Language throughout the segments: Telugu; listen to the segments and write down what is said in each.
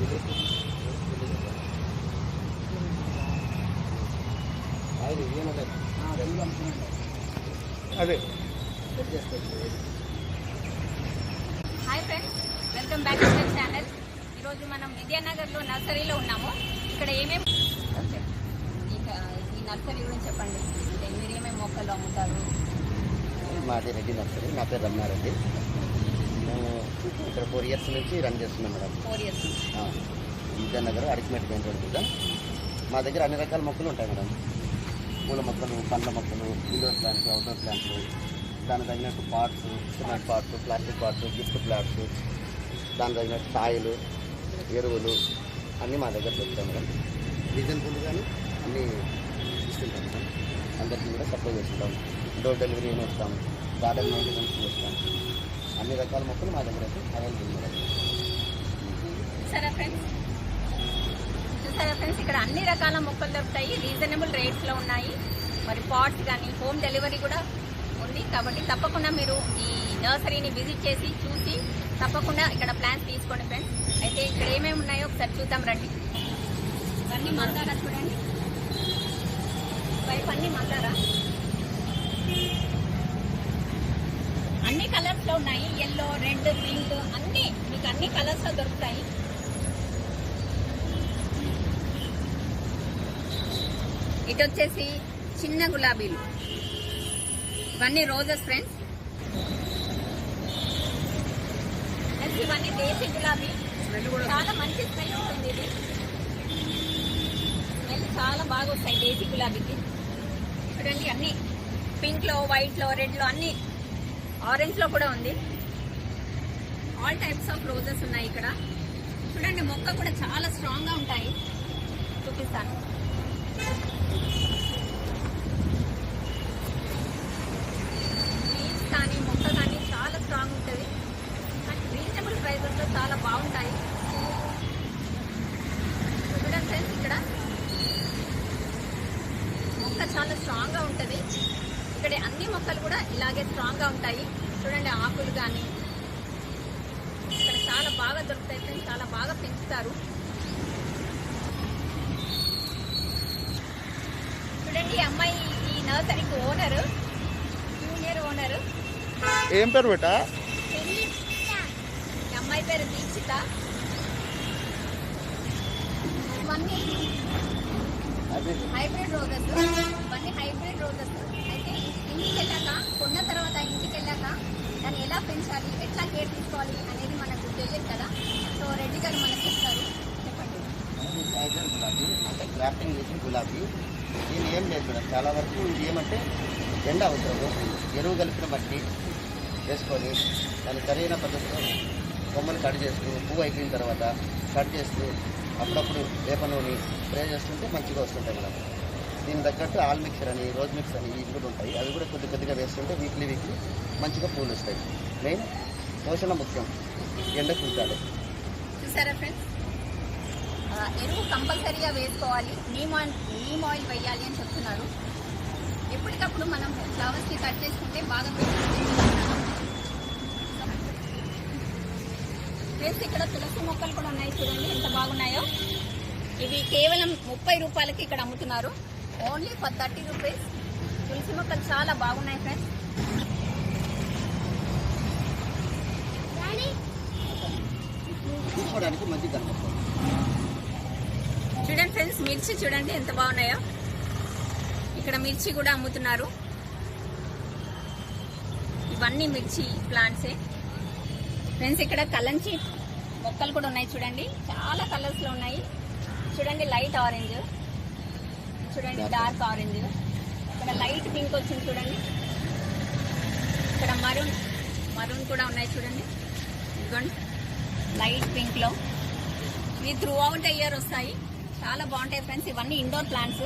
అదే hi friends, welcome back to my channel. ఈరోజు మనం విద్యానగర్లో నర్సరీలో ఉన్నాము. ఇక్కడ ఏమేమి ఈ నర్సరీ గురించి చెప్పండి. అంటే మీరు ఏమేమి మొక్కలు అమ్ముతారు? మాది రెడ్డి నర్సరీ. నా పేరు రమణారెడ్డి. మేము ఇక్కడ 4 years నుంచి రన్ చేస్తున్నాం madam. 4 years. Vidyanagar Adikmet main road మీద. మా దగ్గర అన్ని రకాల మొక్కలు ఉంటాయి మేడం. పూల మొక్కలు, పండ్ల మొక్కలు, ఇండోర్ ప్లాంట్స్, అవుట్డోర్ ప్లాంట్స్, దానికి తగినట్టు parts, cement parts, plastic parts, gift plants, దానికి తగినట్టు సాయిలు, ఎరువులు అన్నీ మా దగ్గర దొరుకుతాయి మేడం. రీజనబుల్ కానీ అన్నీ ఇస్తుంటాం మేడం. అందరికీ కూడా సప్లై చేస్తుంటాం. డోర్ డెలివరీ ఇస్తాం, గార్డెన్ మెయింటెనెన్స్ చేస్తాం. అన్ని రకాల మొక్కలు మా దగ్గర అయితే అవైలబుల్ మేడం. చూసారా ఫ్రెండ్స్, ఇక్కడ అన్ని రకాల మొక్కలు దొరుకుతాయి. రీజనబుల్ రేట్స్లో ఉన్నాయి. మరి పాట్స్ కానీ హోమ్ డెలివరీ కూడా ఉంది. కాబట్టి తప్పకుండా మీరు ఈ నర్సరీని విజిట్ చేసి చూసి తప్పకుండా ఇక్కడ ప్లాన్స్ తీసుకోండి ఫ్రెండ్స్. అయితే ఇక్కడ ఏమేమి ఉన్నాయో ఒకసారి చూద్దాం రండి. ఇవన్నీ మందారా చూడండి. వైపు అన్ని మందారా, అన్ని కలర్స్ లో ఉన్నాయి. ఎల్లో, రెడ్, పింక్ అన్ని మీకు అన్ని కలర్స్ లో దొరుకుతాయి. ఇటు వచ్చేసి చిన్న గులాబీలు, ఇవన్నీ రోజెస్ ఫ్రెండ్స్. ఇవన్నీ దేశీ గులాబీ, చాలా మంచి స్మెల్ ఉంటుంది. ఇది స్మెల్ చాలా బాగా వస్తాయి దేశీ గులాబీకి. చూడండి అన్ని పింక్ లో, వైట్ లో, రెడ్ లో, అన్ని ఆరెంజ్ లో కూడా ఉంది. ఆల్ టైప్స్ ఆఫ్ రోజెస్ ఉన్నాయి ఇక్కడ. చూడండి మొక్క కూడా చాలా స్ట్రాంగ్ గా ఉంటాయి. చూపిస్తాను. లీవ్స్ కానీ మొక్క కానీ చాలా స్ట్రాంగ్ ఉంటుంది. అండ్ రీజనబుల్ ప్రైజెస్ లో చాలా బాగుంటాయి. చూడండి ఫ్రెండ్స్, ఇక్కడ మొక్క చాలా స్ట్రాంగ్ గా ఉంటుంది. ఇక్కడ అన్ని మొక్కలు కూడా ఇలాగే స్ట్రాంగ్ గా ఉంటాయి. చూడండి ఆకులు కానీ ఇక్కడ చాలా బాగా దొరుకుతాయి ఫ్రెండ్స్. చాలా బాగా పెంచుతారు. చూడండి ఈ అమ్మాయి ఈ నర్సరీకి ఓనర్, జూనియర్ ఓనర్. ఏం పేరు బేటా? ఈ అమ్మాయి పేరు దీక్షిత. ఇవన్నీ హైబ్రిడ్ రోజెస్. ఇవన్నీ హైబ్రిడ్ రోజెస్. అయితే ఇంటికి వెళ్ళాక, కొన్న తర్వాత ఇంటికి వెళ్ళాక దాన్ని ఎలా పెంచాలి, ఎట్లా కేర్ తీసుకోవాలి అనేది మనకు తెలియదు కదా. సో రెడ్డి గారు మనకు చెప్తారు. చెప్పండి. గులాబీ అంటే గ్రాఫ్టింగ్ చేసిన గులాబీ. దీని ఏం లేదు మేడం. చాలా వరకు ఇది ఏమంటే ఎండ అవసరం. ఎరువు కలిపిన మట్టి వేసుకొని దాన్ని సరైన పద్ధతిలో కొమ్మలు కట్ చేస్తూ, పువ్వు అయిపోయిన తర్వాత కట్ చేస్తూ అప్పుడప్పుడు వేప నూనె స్ప్రే చేస్తుంటే మంచిగా వస్తుంటాయి మేడం. దీని తగ్గట్టు ఆల్ మిక్సర్ అని, రోజ్ మిక్స్ అని ఇవి కూడా ఉంటాయి. అవి కూడా కొద్దిగా వేస్తుంటే వీక్లీ మంచిగా పూలు వస్తాయి. మెయిన్ పోషణ ముఖ్యం, ఎండకు ఉంచాలి. చూసారా ఫ్రెండ్స్, ఎరువు కంపల్సరీగా వేసుకోవాలి. నీమ్ ఆయిల్ వేయాలి అని చెప్తున్నారు. ఎప్పటికప్పుడు మనం ఫ్లవర్స్ని కట్ చేసుకుంటే బాగా ఫ్రెండ్స్. ఇక్కడ తులసి మొక్కలు కూడా ఉన్నాయి. చూడండి ఎంత బాగున్నాయో. ఇవి కేవలం 30 రూపాయలకి ఇక్కడ అమ్ముతున్నారు. Only for 30 rupees. తులసి మొక్కలు చాలా బాగున్నాయి ఫ్రెండ్స్. తీసుకోవడానికి మంచిగా కనిపిస్తుంది. చూడండి ఫ్రెండ్స్, మిర్చి చూడండి ఎంత బాగున్నాయో. ఇక్కడ మిర్చి కూడా అమ్ముతున్నారు. ఇవన్నీ మిర్చి ప్లాంట్సే ఫ్రెండ్స్. ఇక్కడ కలంచి మొక్కలు కూడా ఉన్నాయి. చూడండి చాలా కలర్స్ లో ఉన్నాయి. చూడండి లైట్ ఆరెంజ్, చూడండి డార్క్ ఆరెంజ్, ఇక్కడ లైట్ పింక్ వచ్చింది చూడండి. ఇక్కడ మరూన్ కూడా ఉన్నాయి చూడండి. ఇదిగోండి లైట్ పింక్ లో. ఇవి త్రూ అవుట్ ద ఇయర్ వస్తాయి. చాలా బాగుంటాయి ఫ్రెండ్స్. ఇవన్నీ ఇండోర్ ప్లాంట్స్.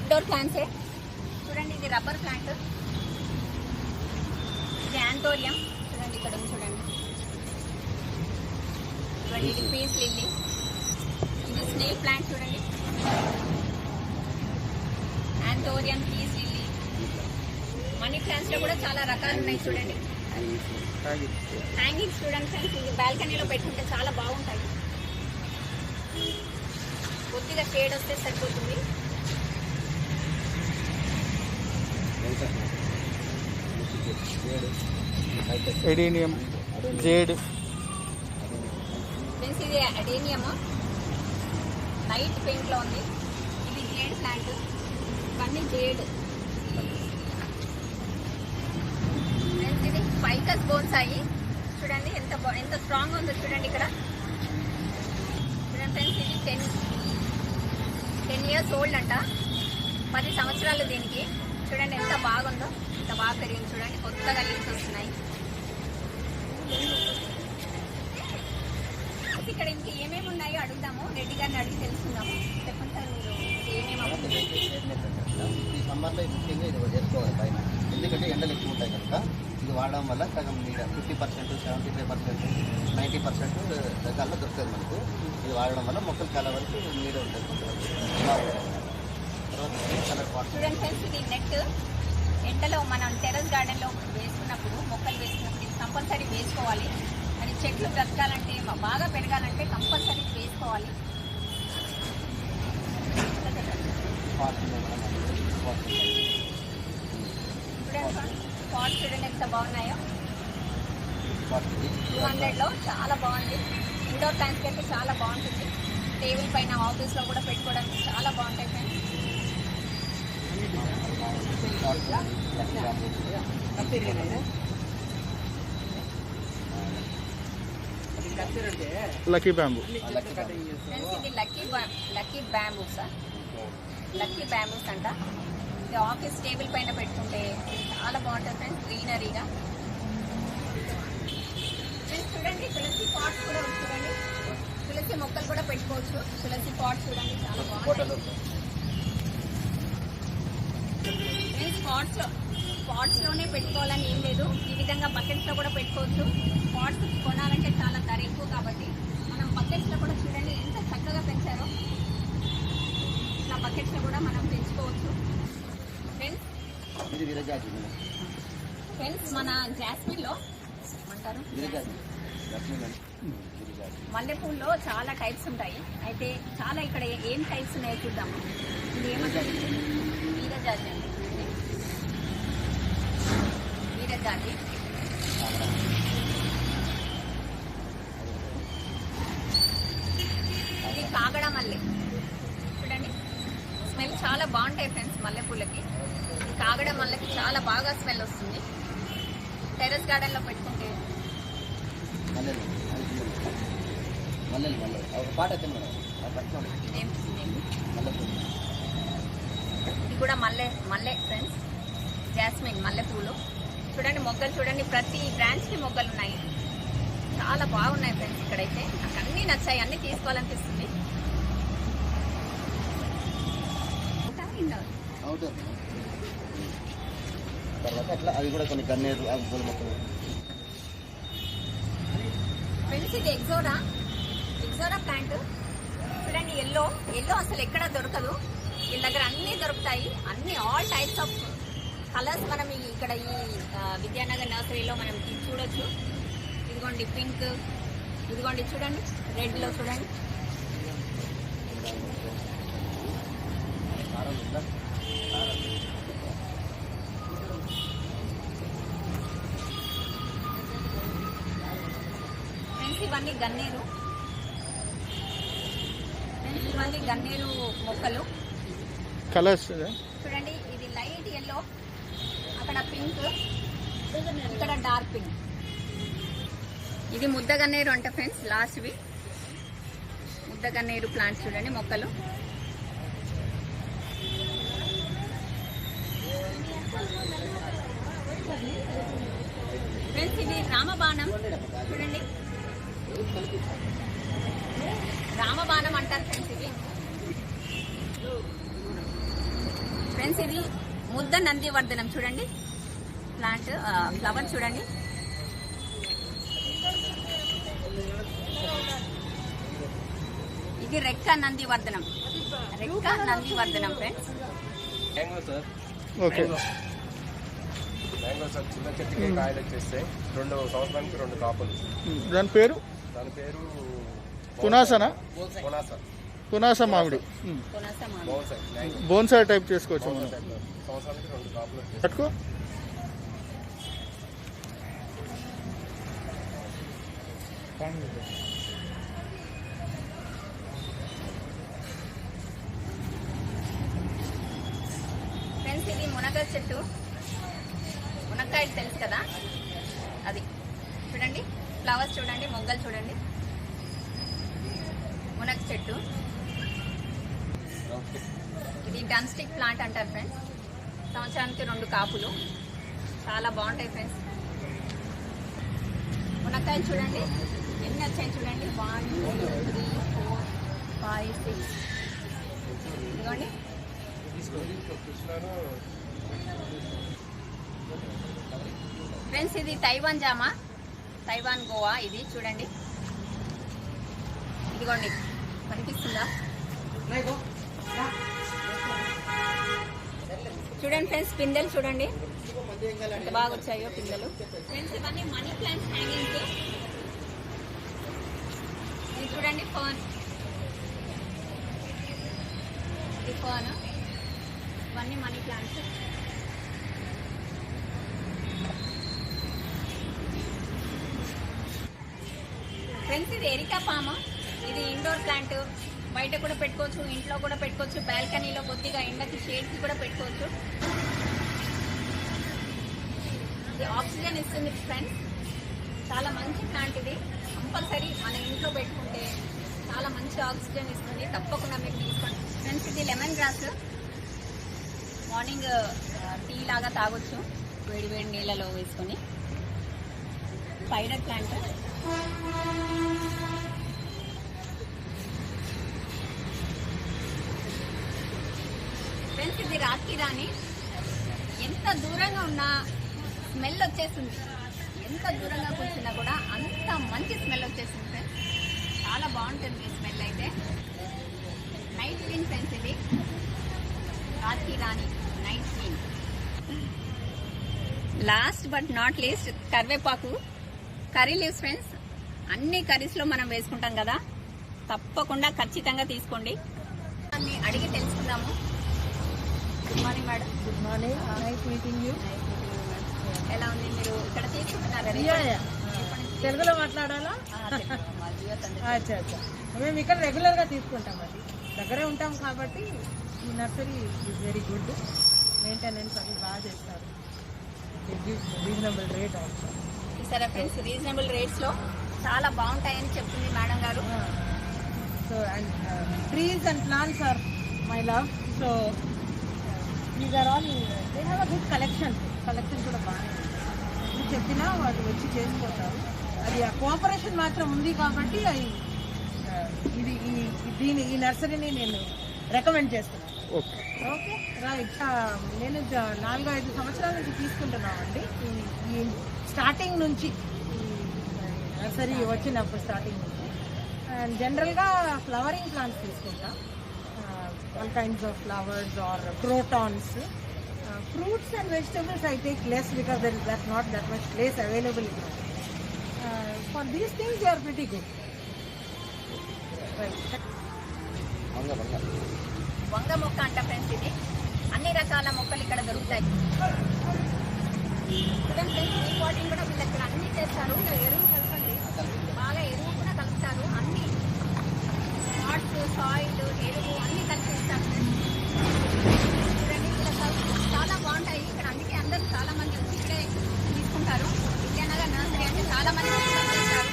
ఇండోర్ ప్లాంట్సే. చూడండి ఇది రబ్బర్ ప్లాంట్, ఇది యాంథోరియం. చూడండి ఇక్కడ ఉంది చూడండి. చూడండి ఇది పీస్ లిల్లీ, ఇది స్నేక్ ప్లాంట్. చూడండి anthurium, peace lily, money plants లో కూడా చాలా రకాలు ఉన్నాయి చూడండి. హ్యాంగింగ్స్ చూడండి ఫ్రెండ్స్, ఇది బాల్కనీలో పెట్టుకుంటే చాలా బాగుంటాయి. కొద్దిగా షేడ్ వస్తే సరిపోతుంది. Adenium, jade. ఫ్రెండ్స్ ఇది అడేనియం లైట్ పింక్ లో ఉంది. ఇది జేడ్ ప్లాంట్, ఇవన్నీ జేడ్. ఫ్రెండ్స్ ఇది ఫైకస్ బోన్సాయి చూడండి, ఎంత స్ట్రాంగ్ ఉందో చూడండి ఇక్కడ. చూడండి ఫ్రెండ్స్, ఇది 10 years ఓల్డ్ అంట, 10 సంవత్సరాలు దీనికి. చూడండి ఎంత బాగుందో, ఎంత బాగా పెరిగింది చూడండి, కొత్తగా లీవ్స్ వస్తున్నాయి. ఇక్కడ ఇంక ఏమేమి ఉన్నాయో అడుగుదాము, రెడ్డి గారిని అడిగి తెలుసుకుందాము. చెప్పండి సార్, మీరు ఏమేమి ఈ సమ్మర్లో ముఖ్యంగా ఇది చేసుకోవాలి పైన, ఎందుకంటే ఎండలు ఎక్కువ ఉంటాయి కనుక ఇది వాడడం వల్ల సగం నీడ 50%, 75%, 90% రకాల్లో దొరుకుతుంది మనకు. ఇది వాడడం వల్ల మొక్కలు చాలా వరకు నీడ ఉంటుంది కొంతవరకు. తర్వాత కలర్ పాట్ చూడండి ఫ్రెండ్స్, ఇది నెట్ ఎండలో మనం టెర్రస్ గార్డెన్లో వేసుకున్నప్పుడు, మొక్కలు వేసుకున్నప్పుడు ఇది కంపల్సరీ వేసుకోవాలి. అది చెట్లు బ్రతకాలంటే, బాగా పెరగాలంటే కంపల్సరీ వేసుకోవాలి. చూడండి పాట్స్ చూడండి ఎంత బాగున్నాయో. 200లో చాలా బాగుంది. ఇండోర్ ప్లాంట్స్కి అయితే చాలా బాగుంటుంది. టేబుల్ పైన ఆఫీస్లో కూడా పెట్టుకోవడానికి చాలా బాగుంటాయి ఫ్రెండ్స్. Lucky bamboo. ఫ్రెండ్స్ ఇది లక్కీ బ్యాంబూస్, లక్కీ బ్యాంబూస్ అంట. ఇది ఆఫీస్ టేబుల్ పైన పెట్టుకుంటే చాలా బాగుంటుంది ఫ్రెండ్స్, గ్రీనరీగా. ఫ్రెండ్స్ చూడండి, తులసి పాట్స్ కూడా ఉంది చూడండి. తులసి మొక్కలు కూడా పెట్టుకోవచ్చు. తులసి పాట్స్ చూడండి చాలా బాగుంటాయి ఫ్రెండ్స్. పాట్స్ లోనే పెట్టుకోవాలని ఏం లేదు, ఈ విధంగా బకెట్స్ లో కూడా పెట్టుకోవచ్చు. పాట్స్ కొనాలంటే చాలా ధర ఎక్కువ కాబట్టి మనం బకెట్స్ లో కూడా చూడండి ఎంత చక్కగా పెంచారో. ఇట్లా బకెట్స్ లో కూడా మనం పెంచుకోవచ్చు ఫ్రెండ్స్. మన జాస్మిన్ లో ఏమంటారు, మల్లెపూల్లో చాలా టైప్స్ ఉంటాయి. అయితే చాలా ఇక్కడ ఏం టైప్స్ ఉన్నాయో చూద్దాము. ఇది ఏమంటారు, వీరజాజి అండి. వీరజాజి, ఇది కాగడ మల్లె చూడండి, స్మెల్ చాలా బాగుంటాయి ఫ్రెండ్స్ మల్లెపూలకి. కాగడ మల్లెకి చాలా బాగా స్మెల్ వస్తుంది. టెర్రస్ గార్డెన్ లో పెట్టుకుంటే. ఇది కూడా మల్లె ఫ్రెండ్స్, జాస్మిన్ మల్లెపూలు చూడండి. మొగ్గలు చూడండి, ప్రతి బ్రాంచ్ కి మొగ్గలు ఉన్నాయి. చాలా బాగున్నాయి ఫ్రెండ్స్. ఇక్కడైతే నాకు అన్ని నచ్చాయి, అన్ని తీసుకోవాలనిపిస్తుంది. తర్వాత అట్లా అవి కూడా కొన్ని గన్నేరు పూల మొక్కలు ఫ్రెండ్స్. ఇది ఎగ్జోరా ప్లాంట్ చూడండి. ఎల్లో అసలు ఎక్కడ దొరకదు, వీళ్ళ దగ్గర అన్ని దొరుకుతాయి. అన్ని ఆల్ టైప్స్ ఆఫ్ కలర్స్ మనం ఇక్కడ ఈ విద్యానగర్ నర్సరీలో మనం చూడొచ్చు. ఇదిగోండి పింక్, ఇదిగోండి చూడండి రెడ్ లో చూడండి. ఫ్రెండ్స్ ఇవన్నీ గన్నేరు మొక్కలు. కలర్స్ చూడండి, ఇది లైట్ ఎల్లో, అక్కడ పింక్, ఇక్కడ డార్క్ పింక్. ఇది ముద్దగన్నేరు అంట ఫ్రెండ్స్. లాస్ట్వి ముద్దగన్నేరు ప్లాంట్స్ చూడండి మొక్కలు. ఫ్రెండ్స్ ఇది రామబాణం చూడండి, రామబాణం అంటారు ఫ్రెండ్స్ ఇది. ఫ్రెండ్స్ ఇది ముద్ద నందివర్ధనం చూడండి ప్లాంట్, ఫ్లవర్ చూడండి. ఇది రెక్క నందివర్ధనం ఫ్రెండ్స్. ఓకే. మ్యాంగోస్ చిన్న చెట్టుకే కాయలు వచ్చేస్తాయి. 2 సంవత్సరానికి 2 కాపులు. దాని పేరు దాని పేరు పునాసనా? పునాస. పునాస మామిడి. పునాస మామిడి. Bonsai mango. బోన్సాయ్ టైప్ చేసుకోవచ్చు మనం. సంవత్సరానికి 2 కాపులు వచ్చేస్తాయి. పట్టుకో. ఫ్రెండ్స్ ఇది మునగ చెట్టు, మునక్కాయలు తెలుసు కదా, అది చూడండి. ఫ్లవర్స్ చూడండి, మొగ్గలు చూడండి. మునగ చెట్టు ఇది డ్రమ్ స్టిక్ ప్లాంట్ అంటారు ఫ్రెండ్స్. సంవత్సరానికి 2 కాపులు, చాలా బాగుంటాయి ఫ్రెండ్స్. మునక్కాయలు చూడండి ఎన్ని వచ్చాయి చూడండి. 1 2 3 4 5 6 ఇదిగోండి. ఫ్రెండ్స్ ఇది తైవాన్ జామ, తైవాన్ గోవా. ఇది చూడండి, ఇదిగోండి కనిపిస్తుందా? చూడండి ఫ్రెండ్స్, పిందెలు చూడండి ఎంత బాగా వచ్చాయో పిందెలు. ఫ్రెండ్స్ ఇవన్నీ మనీ ప్లాంట్స్ హ్యాంగింగ్స్. ఇది చూడండి ఫర్న్, ఇది ఫర్న్. ఇవన్నీ మనీ ప్లాంట్స్. ఫ్రెండ్స్ ఇది ఎరికా పామ. ఇది ఇండోర్ ప్లాంట్, బయట కూడా పెట్టుకోవచ్చు, ఇంట్లో కూడా పెట్టుకోవచ్చు, బాల్కనీలో కొద్దిగా ఎండకి షేడ్కి కూడా పెట్టుకోవచ్చు. ఇది ఆక్సిజన్ ఇస్తుంది ఫ్రెండ్స్, చాలా మంచి ప్లాంట్ ఇది. కంపల్సరీ మన ఇంట్లో పెట్టుకుంటే చాలా మంచి ఆక్సిజన్ ఇస్తుంది, తప్పకుండా మీరు తీసుకోండి. ఫ్రెండ్స్ ఇది లెమన్ గ్రాస్, మార్నింగ్ టీ లాగా తాగొచ్చు వేడి వేడి నీళ్ళలో వేసుకొని. స్పైడర్ ప్లాంట్, ఫ్రెండ్స్ ఇది రాత్రి రాని. ఎంత దూరంగా ఉన్నా స్మెల్ వచ్చేస్తుంది, ఎంత దూరంగా కూర్చున్నా కూడా అంత మంచి స్మెల్ వచ్చేస్తుంది ఫ్రెండ్స్. చాలా బాగుంటుంది ఈ స్మెల్ అయితే. నైట్ గ్రీన్ ఫ్రెండ్స్ ఇది రాత్రి రాని, night green. Last but not least కరివేపాకు, కర్రీ లీవ్స్ ఫ్రెండ్స్. అన్ని కర్రీస్లో మనం వేసుకుంటాం కదా, తప్పకుండా ఖచ్చితంగా తీసుకోండి. అన్ని అడిగి తెలుసుకుందాము. Good morning madam. Good morning, nice meeting you. ఎలా ఉంది? మీరు ఇక్కడ తీసుకుంటున్నారా? తెలుగులో మాట్లాడాలా? అచ్చా అచ్చా, మేము ఇక్కడ రెగ్యులర్గా తీసుకుంటాం, అది దగ్గరే ఉంటాం కాబట్టి. ఈ nursery is very good, maintenance అది బాగా చేస్తారు. Reasonable rate also. సరే ఫ్రెండ్స్, రీజనబుల్ రేట్స్లో చాలా బాగుంటాయని చెప్తుంది మేడం గారు. So and trees and plants are my love. So these are all, they have a good collection కూడా బాగా చెప్పినా వాళ్ళు వచ్చి చేసుకుంటారు. అది ఆ కోఆపరేషన్ మాత్రం ఉంది కాబట్టి ఇది ఈ నర్సరీని నేను రికమెండ్ చేస్తున్నాను. Okay right. నేను 4-5 సంవత్సరాల నుంచి తీసుకుంటున్నామండి. ఈ స్టార్టింగ్ నుంచి, నర్సరీ వచ్చినప్పుడు స్టార్టింగ్ నుంచి. అండ్ జనరల్గా ఫ్లవరింగ్ ప్లాంట్స్ తీసుకుంటాం, all kinds of flowers or crotons. Fruits and vegetables I take less because there is not that much place available in it. For these things they are pretty good. Right. వంగ మొక్క అంట ఫ్రెండ్స్. ఇది అన్ని రకాల మొక్కలు ఇక్కడ దొరుకుతాయి. రిపోర్టింగ్ కూడా వీళ్ళు ఇక్కడ అన్ని చేస్తారు. ఎరువు కలపండి, బాగా ఎరువు కూడా కలుపుతారు. అన్ని పాట్స్, సాయిల్, ఎరువు అన్ని కలిపిస్తారు. చాలా బాగుంటాయి ఇక్కడ. అందుకే అందరూ చాలా మంది వచ్చి ఇక్కడే తీసుకుంటారు. విద్యానగర్ నర్సరీ అంటే చాలా మంది చేస్తారు.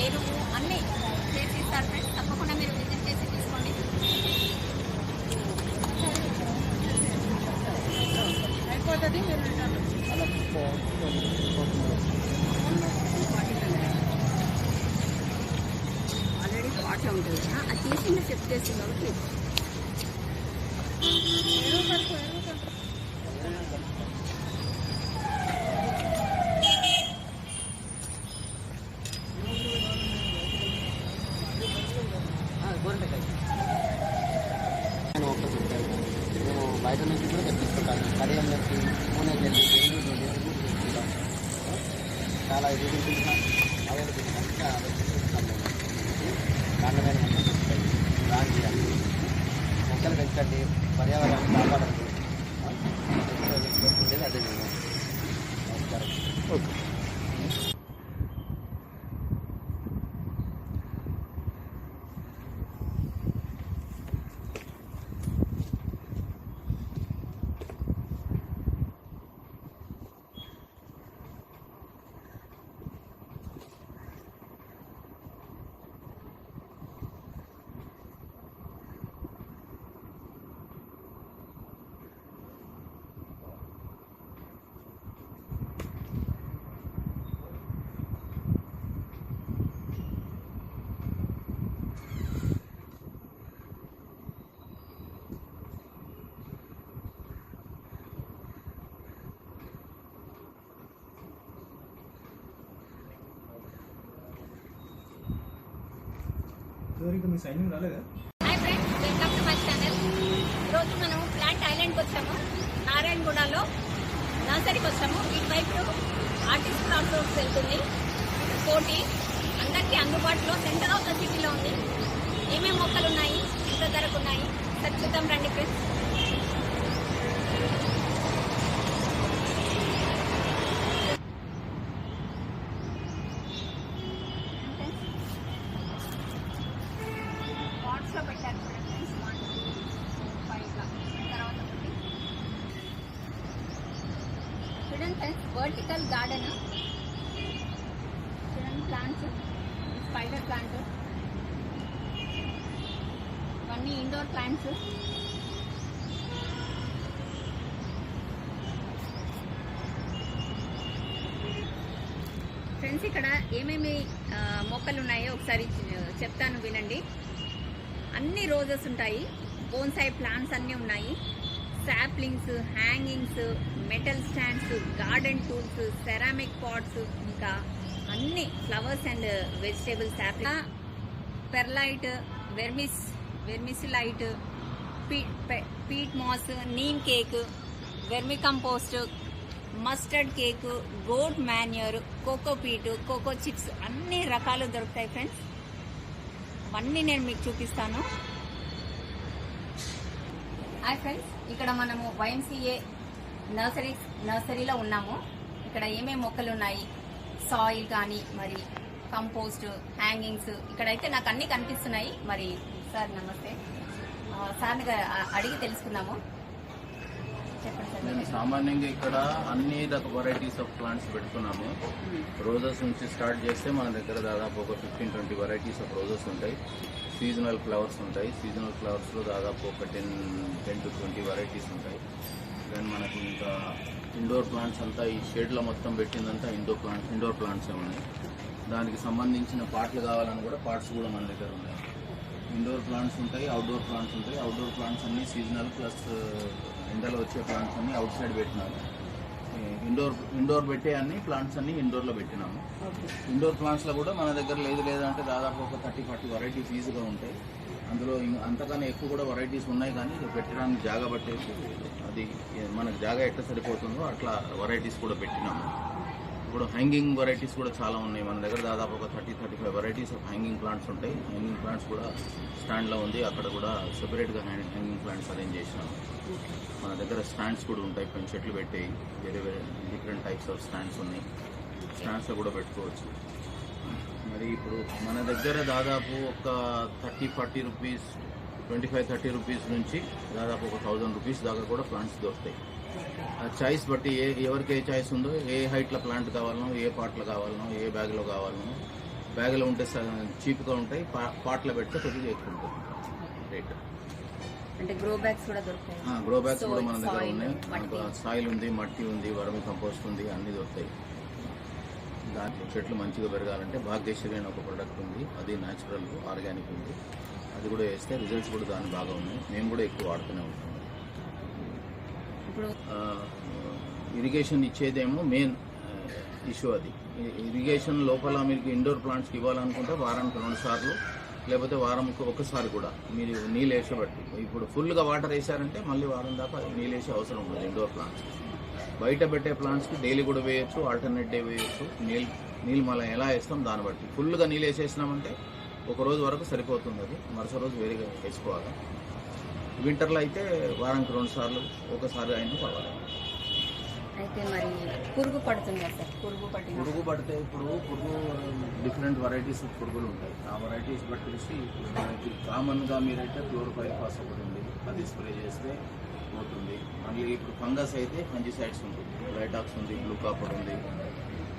ఎరువు అన్ని చేసి ఇస్తారు ఫ్రెండ్స్, తప్పకుండా మీరు విజిట్ చేసి తీసుకోండి. అయిపోతుంది. ఆల్రెడీ వాటర్ ఉంటుంది కదా, అది తీసి చెక్ చేస్తుంది కాబట్టి. బయట నుంచి కూడా తెప్పించుకుంటాను. కడియం నుంచి పూణేకి వెళ్ళి బెంగళూరు నుండి తీసుకుంటాం. చాలా ఎదుగుతుంది మంచిగా ఆలోచిస్తున్నాం. నాణ్యమైన మొక్కలు దొరుకుతాయి. రాండి అని మొక్కలు పెంచండి, పర్యావరణాన్ని కాపాడండి. కోరుకుంటేది అదే మేము. నమస్కారం. Okay. Hi friends, welcome to my channel. ఈరోజు మనం ప్లాంట్ ఐలాండ్కి వచ్చాము. నారాయణగూడలో నర్సరీకి వచ్చాము. ఇటువైపు ఆర్టిస్ట్ క్రాస్ రోడ్స్ వెళ్తుంది. కోటి అందరికీ అందుబాటులో సెంటర్ ఆఫ్ ద సిటీలో ఉంది. ఏమేమి మొక్కలు ఉన్నాయి, ఎంత ధరకు ఉన్నాయి, సరి చూద్దాం రండి ఫ్రెండ్స్. పాట్స్లో పెట్టారు చూడండి ఫ్రెండ్స్. 1, 2, 5 తర్వాత ఒకటి చూడండి ఫ్రెండ్స్. వర్టికల్ గార్డెన్ చూడండి. ప్లాంట్స్, స్పైడర్ ప్లాంట్, ఇవన్నీ ఇండోర్ ప్లాంట్స్. ఫ్రెండ్స్, ఇక్కడ ఏమేమి మొక్కలు ఉన్నాయో ఒకసారి చెప్తాను వినండి. అన్ని రోజెస్ ఉంటాయి. బోన్సాయి ప్లాంట్స్ అన్నీ ఉన్నాయి. Saplings, hangings, metal stands, garden tools, ceramic pots, ఇంకా అన్ని flowers and vegetable sapling, perlite, vermiculite, peat moss, neem cake, vermicompost, mustard cake, goat manure, coco peat, coco chips అన్ని రకాలు దొరుకుతాయి ఫ్రెండ్స్. అవన్నీ నేను మీకు చూపిస్తాను. హాయ్ ఫ్రెండ్స్, ఇక్కడ మనము YMCA నర్సరీలో ఉన్నాము. ఇక్కడ ఏమేమి మొక్కలు ఉన్నాయి, సాయిల్ కానీ మరి కంపోస్ట్, హ్యాంగింగ్స్, ఇక్కడైతే నాకు అన్ని కనిపిస్తున్నాయి. మరి సార్ నమస్తే, సార్ని అడిగి తెలుసుకుందాము. చెప్పండి సార్. నేను సామాన్యంగా ఇక్కడ అన్ని వెరైటీస్ ఆఫ్ ప్లాంట్స్ పెట్టుకున్నాము. రోజెస్ నుంచి స్టార్ట్ చేస్తే మన దగ్గర దాదాపు ఒక 15-20 వెరైటీస్ ఆఫ్ రోజెస్ ఉంటాయి. సీజనల్ ఫ్లవర్స్ ఉంటాయి. సీజనల్ ఫ్లవర్స్లో దాదాపు ఒక 10 to 20 వెరైటీస్ ఉంటాయి. దెన్ మనకి ఇంకా ఇండోర్ ప్లాంట్స్ అంతా ఈ షేడ్లో మొత్తం పెట్టిందంతా ఇండోర్ ప్లాంట్స్ ఉన్నాయి. దానికి సంబంధించిన పార్ట్లు కావాలని కూడా పార్ట్స్ కూడా మన దగ్గర ఉన్నాయి. ఇండోర్ ప్లాంట్స్ ఉంటాయి, అవుట్డోర్ ప్లాంట్స్ ఉంటాయి. అవుట్డోర్ ప్లాంట్స్ అన్ని సీజనల్ ప్లస్ ఎండలో వచ్చే ప్లాంట్స్ అన్ని అవుట్ సైడ్ పెట్టినాము. ఇండోర్ పెట్టే అన్ని ప్లాంట్స్ అన్ని ఇండోర్లో పెట్టినాము. ఇండోర్ ప్లాంట్స్లో కూడా మన దగ్గర లేదంటే దాదాపు ఒక 30-40 వెరైటీస్ ఈజీగా ఉంటాయి. అందులో అంతకన్నా ఎక్కువ కూడా వెరైటీస్ ఉన్నాయి, కానీ పెట్టడానికి జాగా పట్టేసి అది మనకు జాగా ఎట్లా సరిపోతుందో అట్లా వెరైటీస్ కూడా పెట్టినాము. ఇప్పుడు హ్యాంగింగ్ వెరైటీస్ కూడా చాలా ఉన్నాయి మన దగ్గర. దాదాపు ఒక 30-35 వెరైటీస్ ఆఫ్ హ్యాంగింగ్ ప్లాంట్స్ ఉంటాయి. హ్యాంగింగ్ ప్లాంట్స్ కూడా స్టాండ్లో ఉంది. అక్కడ కూడా సెపరేట్గా హ్యాంగింగ్ ప్లాంట్స్ అరేంజ్ చేసినాము. మన దగ్గర స్టాండ్స్ కూడా ఉంటాయి. కొన్ని చెట్లు పెట్టేవి వేరే డిఫరెంట్ టైప్స్ ఆఫ్ స్టాండ్స్ ఉన్నాయి. స్టాండ్స్లో కూడా పెట్టుకోవచ్చు. మరి ఇప్పుడు మన దగ్గర దాదాపు ఒక 30-40 రూపీస్, 25-30 రూపీస్ నుంచి దాదాపు ఒక 1000 రూపీస్ దాకా కూడా ప్లాంట్స్ దొరుకుతాయి. చాయిస్ బట్టి ఎవరికి ఏ చాయిస్ ఉందో, ఏ హైట్లో ప్లాంట్ కావాలనో, ఏ పాట్లో కావాలనో, ఏ బ్యాగ్లో కావాలనో. బ్యాగ్లో ఉంటే చీప్గా ఉంటాయి, పాట్లో పెడితే కొద్దిగా ఎక్కువ ఉంటుంది రేట్. అంటే గ్రో బ్యాగ్స్ కూడా దొరుకుతాయి. గ్రో బ్యాగ్స్ కూడా మన దగ్గర ఉన్నాయి. సాయిల్ ఉంది, మట్టి ఉంది, వర్మి కంపోస్ట్ ఉంది, అన్ని దొరుకుతాయి. దాంట్లో చెట్లు మంచిగా పెరగాలంటే భాగ్యశ్రీ అనే ఒక ప్రొడక్ట్ ఉంది. అది న్యాచురల్ ఆర్గానిక్ ఉంది. అది కూడా వేస్తే రిజల్ట్స్ కూడా దాని బాగా ఉన్నాయి. మేము కూడా ఎక్కువ వాడుతూనే ఉంటాం. ఇరిగేషన్ ఇచ్చేదేమో మెయిన్ ఇష్యూ. అది ఇరిగేషన్ లోపల మీకు ఇండోర్ ప్లాంట్స్కి ఇవ్వాలనుకుంటే వారానికి 2 సార్లు లేకపోతే వారంకి ఒకసారి కూడా మీరు నీళ్ళు వేసేబట్టి. ఇప్పుడు ఫుల్గా వాటర్ వేసారంటే మళ్ళీ వారం దాకా నీళ్ళు వేసే అవసరం ఉండదు ఇండోర్ ప్లాంట్స్. బయట పెట్టే ప్లాంట్స్కి డైలీ కూడా వేయచ్చు, ఆల్టర్నేట్ డే వేయచ్చు. నీళ్ళు మళ్ళీ ఎలా వేస్తాం దాన్ని బట్టి. ఫుల్గా నీళ్ళు వేసేసినామంటే ఒక రోజు వరకు సరిపోతుంది, అది మరుసటి రోజు వేరేగా వేసుకోవాలి. వింటర్లో అయితే వారానికి 2 సార్లు ఒకసారి అయినా పర్వాలేదు. అయితే మరి పురుగు పడుతుంది కదా సార్, పురుగు పడితే ఇప్పుడు పురుగు డిఫరెంట్ వెరైటీస్ ఆఫ్ పురుగులు ఉంటాయి. ఆ వెరైటీస్ బట్టేసి మనకి కామన్గా మీరైతే క్లోరోపైరిఫాస్ ఒకటి ఉంది, అది స్ప్రే చేస్తే పోతుంది. మళ్ళీ ఇప్పుడు ఫంగస్ అయితే ఫంజిసైడ్స్ ఉంటుంది, లైటాక్స్ ఉంది, బ్లూ కాపర్ ఉంది,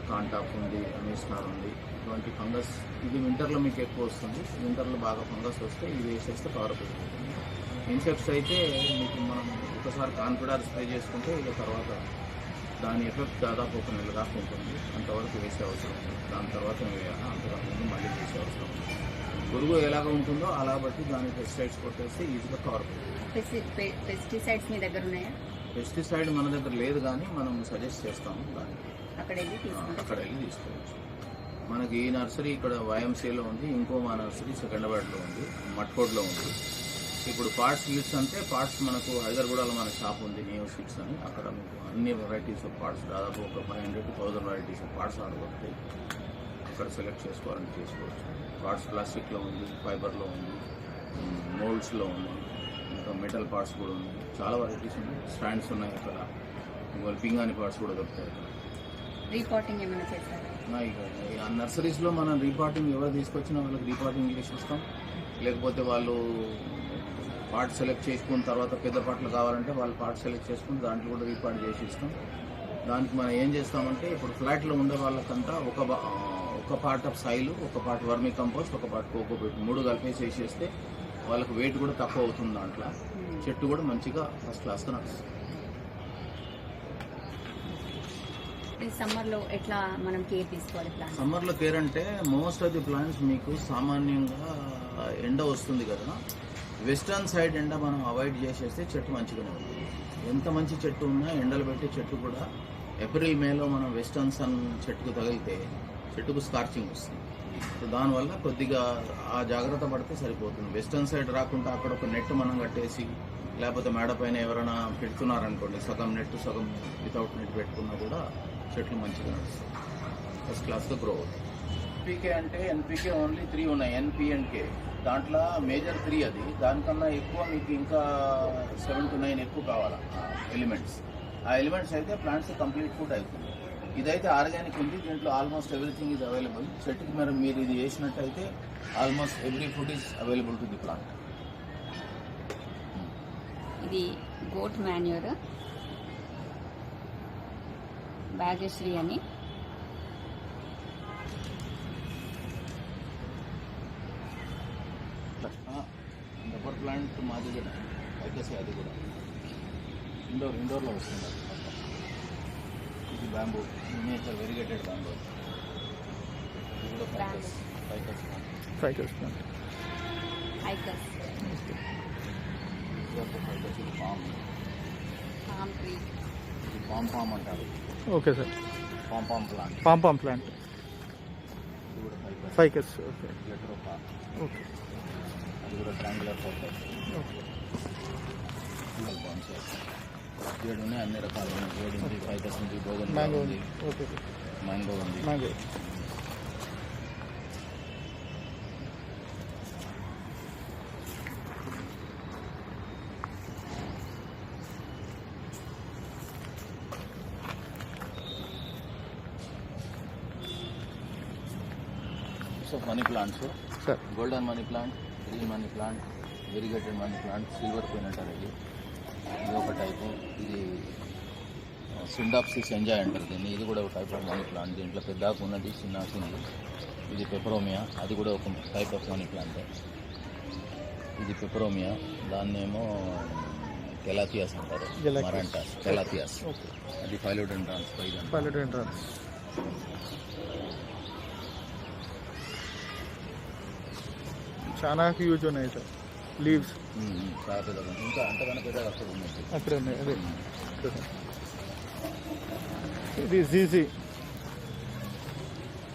కాంటాప్ ఉంది, అమిస్నార్ ఉంది. ఇటువంటి ఫంగస్ ఇది వింటర్లో మీకు ఎక్కువ వస్తుంది. వింటర్లో బాగా ఫంగస్ వస్తే ఇది వేసేస్తే కవర్ పెడుతుంది. ఇన్సెక్ట్స్ అయితే మీకు మనం ఒకసారి కాన్ఫిడార్ స్ప్రే చేసుకుంటే ఇక తర్వాత దాని ఎఫెక్ట్ దాదాపు 1 నెల దాకా ఉంటుంది. అంతవరకు వేసే అవసరం ఉంది. దాని తర్వాత వేయాలి, అంతకుముందు మళ్ళీ వేసే అవసరం ఉంది. పురుగు ఎలాగ ఉంటుందో అలా బట్టి దాని పెస్టిసైడ్స్ కొట్టేస్తే ఈజీగా కవర్ అవుతుంది. పెస్టిసైడ్స్ మీ దగ్గర ఉన్నాయా? పెస్టిసైడ్ మన దగ్గర లేదు, కానీ మనం సజెస్ట్ చేస్తాము దానికి. అక్కడ వెళ్ళి తీసుకోవచ్చు. మనకి ఈ నర్సరీ ఇక్కడ వైఎంసీలో ఉంది, ఇంకో మా నర్సరీ సెకండ్బాడ్లో ఉంది, మట్కోడ్లో ఉంది. ఇప్పుడు పార్ట్స్ సీడ్స్ అంటే పార్ట్స్ మనకు హైదరాబాద్లో మన షాప్ ఉంది, నియో సీడ్స్ అని. అక్కడ మీకు అన్ని వెరైటీస్ ఆఫ్ పార్ట్స్ దాదాపు ఒక 500 to 1000 వెరైటీస్ ఆఫ్ పార్ట్స్ ఆడబడతాయి. అక్కడ సెలెక్ట్ చేసుకోవాలని చేసుకోవచ్చు. పార్ట్స్ ప్లాస్టిక్లో ఉంది, ఫైబర్లో ఉంది, మోల్డ్స్లో ఉంది, ఇంకా మెటల్ పార్ట్స్ కూడా ఉన్నాయి. చాలా వెరైటీస్ ఉన్నాయి. స్టాండ్స్ ఉన్నాయి అక్కడ. ఇవాళ పింగాని పార్ట్స్ కూడా దొరుకుతాయి అక్కడ. రీపాటింగ్ ఏమైనా చేస్తారా? ఆ నర్సరీస్లో మనం రీపాటింగ్ ఎవరు తీసుకొచ్చినా వాళ్ళకి రీపాటింగ్ చేసిస్తాం. లేకపోతే వాళ్ళు పార్ట్ సెలెక్ట్ చేసుకున్న తర్వాత పెద్ద పాటలు కావాలంటే వాళ్ళు పార్ట్ సెలెక్ట్ చేసుకుని దాంట్లో కూడా రీపార్ట్ చేసి ఇస్తాం. దానికి మనం ఏం చేస్తామంటే ఇప్పుడు ఫ్లాట్లో ఉండే వాళ్ళకంతా ఒక పార్ట్ ఆఫ్ సాయిల్, ఒక పార్ట్ వర్మీ కంపోస్ట్, ఒక పార్ట్ కోకోపీట్ 3 కలిపేసి వేసేస్తే వాళ్ళకి వెయిట్ కూడా తక్కువ అవుతుంది. దాంట్లో చెట్టు కూడా మంచిగా ఫస్ట్ క్లాస్గా నడుస్తుంది. సమ్మర్లో ఎట్లా మనం కేర్ తీసుకోవాలి? సమ్మర్లో కేర్ అంటే మోస్ట్ ఆఫ్ ది ప్లాంట్స్ మీకు సామాన్యంగా ఎండ వస్తుంది కదా, వెస్టర్న్ సైడ్ ఎండ మనం అవాయిడ్ చేసేస్తే చెట్టు మంచిగానే ఉంటుంది. ఎంత మంచి చెట్టు ఉన్నా ఎండలు పెట్టే చెట్టు కూడా ఏప్రిల్ మేలో మనం వెస్టర్న్ సన్ చెట్టుకు తగిలితే చెట్టుకు స్కార్చింగ్ వస్తుంది. సో దానివల్ల కొద్దిగా ఆ జాగ్రత్త పడితే సరిపోతుంది. వెస్టర్న్ సైడ్ రాకుండా అక్కడ ఒక నెట్ మనం కట్టేసి, లేకపోతే మేడ పైన ఎవరైనా పెడుతున్నారనుకోండి, సగం నెట్ సగం వితౌట్ నెట్ పెట్టుకున్నా కూడా చెట్లు మంచిగా నడుస్తాయి, ఫస్ట్ క్లాస్గా గ్రో అవుతాయి. ఎన్పీకే అంటే ఎన్పీకే ఓన్లీ 3 ఉన్నాయి, ఎన్పీ అండ్ కే. దాంట్లో మేజర్ 3 అది. దానికన్నా ఎక్కువ మీకు ఇంకా 7 to 9 ఎక్కువ కావాలా ఎలిమెంట్స్. ఆ ఎలిమెంట్స్ అయితే ప్లాంట్స్ కంప్లీట్ ఫుడ్ అవుతుంది. ఇదైతే ఆర్గానిక్ ఉంది, దీంట్లో ఆల్మోస్ట్ ఎవ్రీథింగ్ ఈజ్ అవైలబుల్. చెట్టుకి మీరు ఇది వేసినట్టయితే almost every food is available to the plant. ఇది గోట్ మాన్యూర్, భాగ్యశ్రీ అని. రబ్బర్ ప్లాంట్ మా దగ్గర అయితే అది కూడా ఇండోర్లో వస్తుంది. అది మొత్తం ఇది బ్యాంబూ, మినియేచర్ వెరిగేటెడ్ బ్యాంబూ. ఇది కూడా ఫైకస్ ప్లాంట్. ఇది పామ్ ట్రీ, ఇది పామ్ అంటారు. Okay sir. Palm plant. Palm plant. ఇది కూడా ఫైకస్. ఓకే. లెటరోపా. ఓకే. అది కూడా ట్రాంగులర్ ఫోకస్. ఓకే. జేడు ఉన్నాయి, అన్ని రకాలు ఉన్నాయి. జేడు ఉంది, ఫైకస్ ఉంది, బోగన్ మ్యాంగో ఉంది, ఓకే. మ్యాంగో ఉంది. Mango. Money plants, sir. Golden money plant, green money plant, variegated money plant, silver queen అంటారు. ఇది ఒక టైపు. ఇది సిండాప్సిస్ ఎంజాయ్ అంటారు దీన్ని. ఇది కూడా ఒక టైప్ ఆఫ్ మనీ ప్లాంట్. దీంట్లో పెద్దాకు ఉన్నది, చిన్నాకు ఉంది. ఇది పెపరోమియా, అది కూడా ఒక టైప్ ఆఫ్ మనీ ప్లాంట్. ఇది పెపరోమియా, దాన్నేమో కెలాథియాస్ అంటారు, మరాంటాస్, కెలాథియాస్. అది ఫైలోడెండ్రాన్స్. చాలా హ్యూజ్ ఉన్నాయి సార్ లీవ్స్. చాలా పెద్దగా ఇంకా అంతకన్నా పెద్దగా అక్కడ ఉన్నాయి. అక్కడ ఉన్నాయి. అదే ఇది జీజీ.